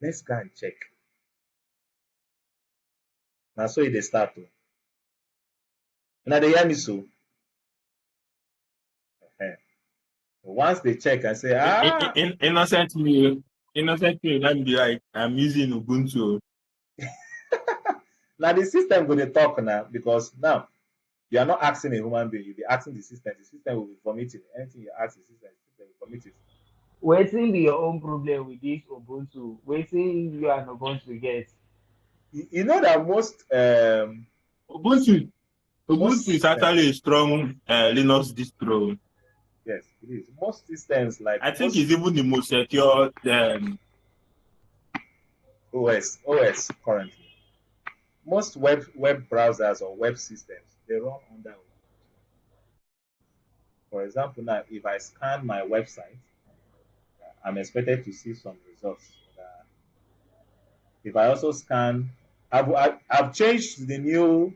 Let's go and check. Now, so they start to. Now they hear me so. Eh. Once they check and say, Innocent me, that be like I'm using Ubuntu. now the system will talk now because now you are not asking a human being, you'll be asking the system. The system will be vomiting. Anything you ask the system will vomit it. Waiting be your own problem with this Ubuntu. Waiting you are not going to get. You know that most Ubuntu most is systems, actually a strong Linux distro. yes, it is. Most systems like I think most it's even the most secure. OS currently. Most web browsers or web systems they run under Ubuntu. For example, now if I scan my website, I'm expected to see some results. If I also scan, I've changed the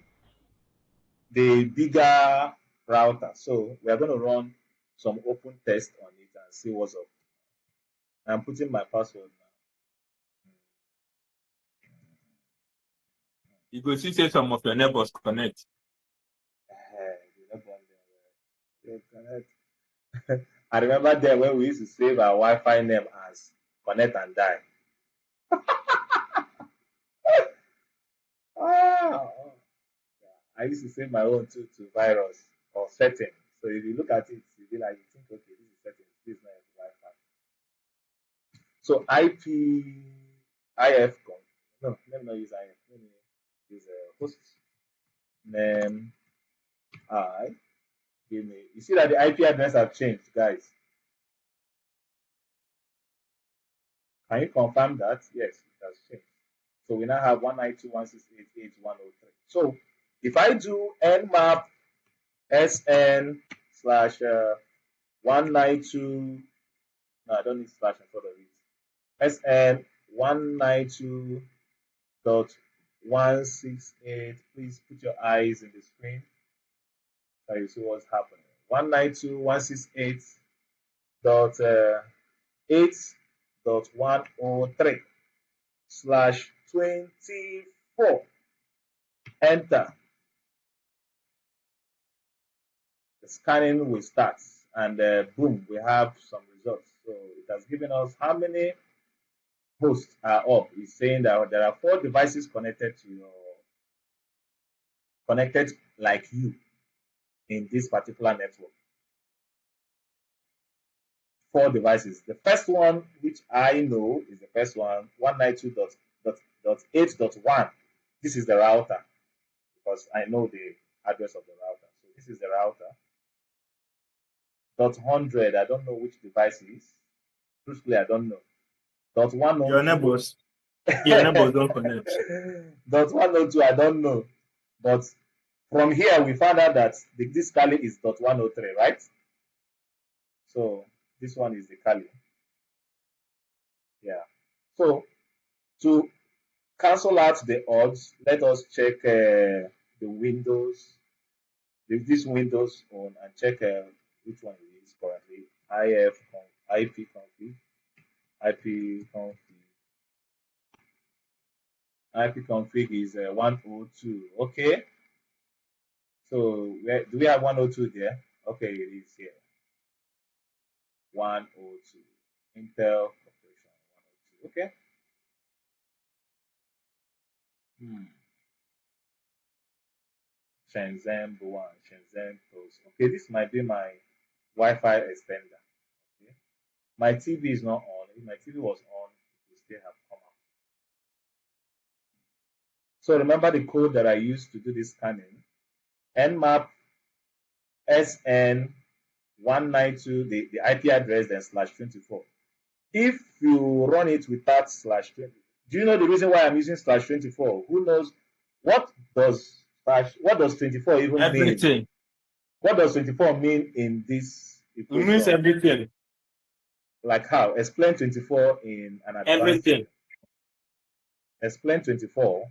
bigger router. So we are going to run some open test on it and see what's up. I'm putting my password now. You go see say some of your neighbors connect. I remember there when we used to save our Wi-Fi name as Connect and Die. Ah, I used to save my own too to virus or setting. So if you look at it, you be like, you think, okay, this is settings, this is not Wi-Fi. So IF, no, let me not use IF. Let me use a host name. Give me. You see that the IP address have changed, guys. Can you confirm that? Yes, it has changed. So we now have 192.168.8103. So if I do nmap sn slash 192, no, I don't need slash in front of it. SN 192.168. Please put your eyes in the screen so you see what's happening. 192.168 dot 8.103 slash 24. Enter. The scanning will start and boom, we have some results. So it has given us how many hosts are up. It's saying that there are 4 devices connected like you in this particular network. 4 devices. The first one, which I know is the first one, 192.8.1. This is the router because I know the address of the router. So this is the router. .100, I don't know which device is. Truthfully, I don't know. Your 102. neighbors don't connect. .102, I don't know. But from here, we found out that this Kali is .103, right? So this one is the Kali. Yeah. So to cancel out the odds, let us check the Windows, this Windows on, and check which one it is currently. IP config, IP config, IP config is 102. Okay. So do we have 102 there? Okay, it is here. 102. Intel Corporation 102. Okay. Shenzhen Buan, Shenzhen Post. Okay, this might be my Wi-Fi extender. Okay. My TV is not on. If my TV was on, it would still have come out. So remember the code that I used to do this scanning. Nmap SN192, the IP address, then /24. If you run it without /20, do you know the reason why I'm using /24? Who knows what does 24 even mean? Everything. What does 24 mean in this It means equation? everything. Like how? Explain 24 in an advanced. Everything. Explain 24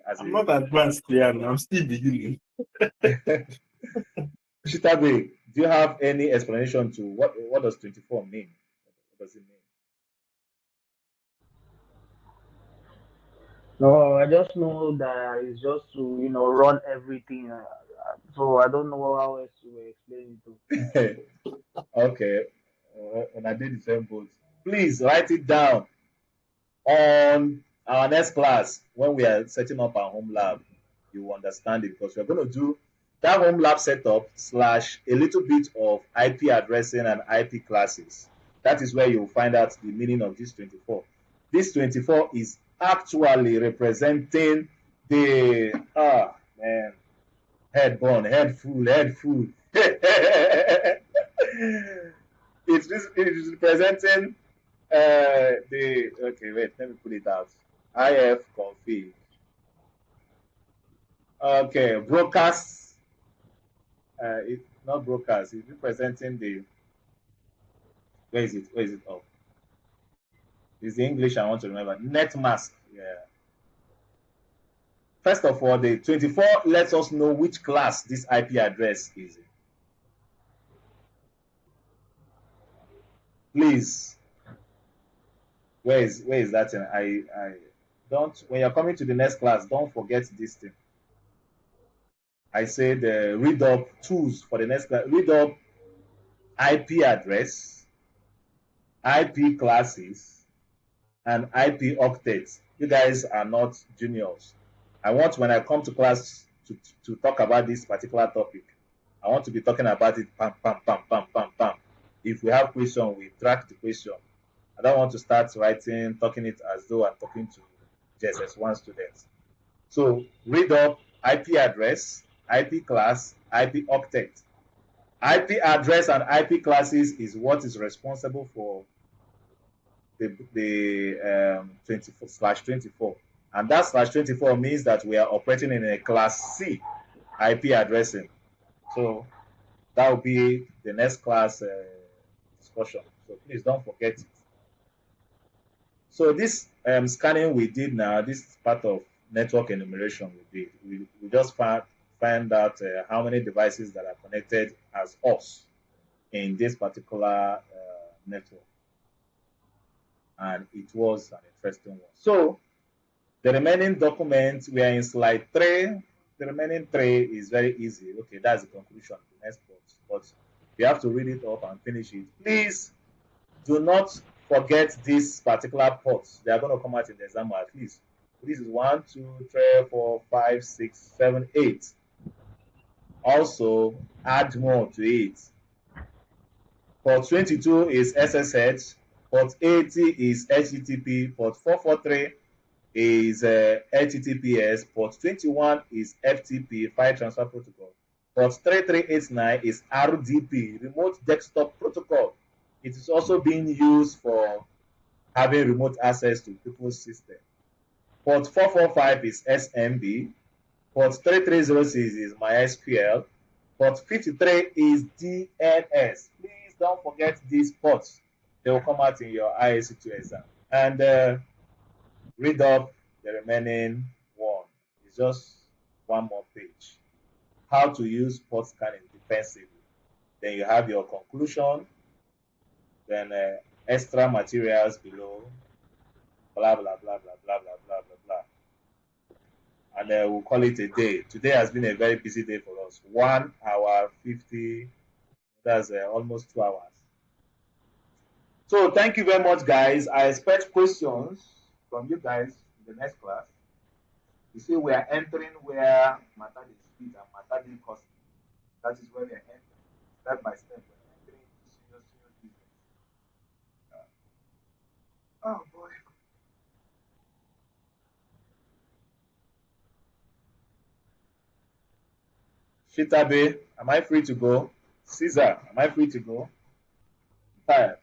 as I'm not advanced there. I'm still beginning. Shitabe, do you have any explanation to what does 24 mean? What does it mean? No, I just know that it's just to run everything. So I don't know how else to explain it to. Okay, and I did the same boat. Please write it down on our next class when we are setting up our home lab. You will understand it because we're going to do that home lab setup / a little bit of IP addressing and IP classes. That is where you'll find out the meaning of this 24. This 24 is actually representing the head burn, head full. It is representing let me put it out. IF config. Okay, broadcast. It's not broadcast. It's representing the. Where is it? Where is it? Oh, it's the English I want to remember. Net mask. Yeah. First of all, the 24 lets us know which class this IP address is in. Please, where is that in? I don't. When you're coming to the next class, don't forget this thing. I said read up tools for the next class. Read up IP address, IP classes, and IP octets. You guys are not juniors. I want when I come to class to talk about this particular topic, I want to be talking about it pam, pam, pam, pam, pam, pam. If we have question, we track the question. I don't want to start talking it as though I'm talking to JSS1 students. So read up IP address, IP class, IP octet. IP address and IP classes is what is responsible for the 24/24, and that /24 means that we are operating in a class C IP addressing. So that will be the next class discussion. So please don't forget it. So this scanning we did now, this is part of network enumeration we did. We just find out how many devices that are connected as us in this particular network. And it was an interesting one. So the remaining documents, we are in slide 3. The remaining 3 is very easy. Okay, that's the conclusion of the next part. But you have to read it up and finish it. Please do not forget this particular ports. They are going to come out in the exam at least. This is 1, 2, 3, 4, 5, 6, 7, 8. Also, add more to it. Port 22 is SSH. Port 80 is HTTP. Port 443 is HTTPS. Port 21 is FTP, File Transfer Protocol. Port 3389 is RDP, Remote Desktop Protocol. It is also being used for having remote access to people's system. Port 445 is SMB. Port 3306 is MySQL. Port 53 is DNS. Please don't forget these ports. They will come out in your ISC2 exam. And read up the remaining one. It's just one more page. How to use port scanning defensively. Then you have your conclusion. Then extra materials below. Blah, blah, blah, blah, blah, blah, blah, blah, blah. And we'll call it a day. Today has been a very busy day for us. 1 hour 50, that's almost 2 hours. So thank you very much, guys. I expect questions from you guys in the next class. You see, we are entering where matter is speed and matter is cost. That is where we are entering. Step by step, we are entering into serious business. Shitabe, am I free to go? Caesar, am I free to go? Tired.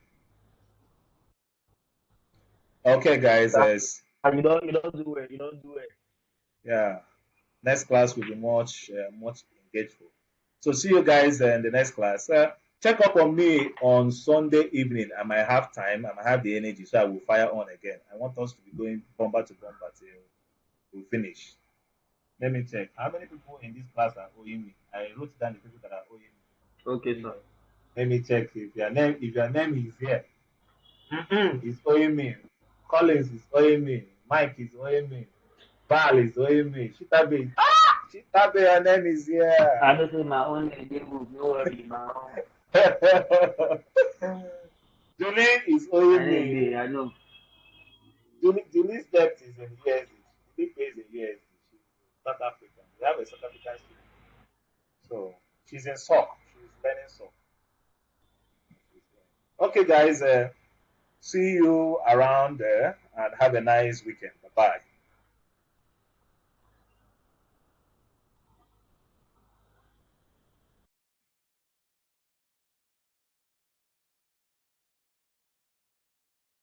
Okay, guys. You don't do it. You don't do it. Yeah. Next class will be much engageful. So see you guys in the next class. Check up on me on Sunday evening. I might have time. I might have the energy, so I will fire on again. I want us to be going bomber to bomber till we finish. Let me check. How many people in this class are owing me? I wrote down the people that are owing me. Okay, sir. Let me check if your name is here. Is owing me. Collins is owing me. Mike is owing me. Val is owing me. Shitabe, your name is here. I don't say my own neighborhood. No worry, my own. Julie is I owing know. me. I know. Julie's debt is in USD. Julie pays in USD. She's South African. We have a South African student. So she's in SOC. She's learning SOC. Okay, guys. See you around there and have a nice weekend. Bye bye.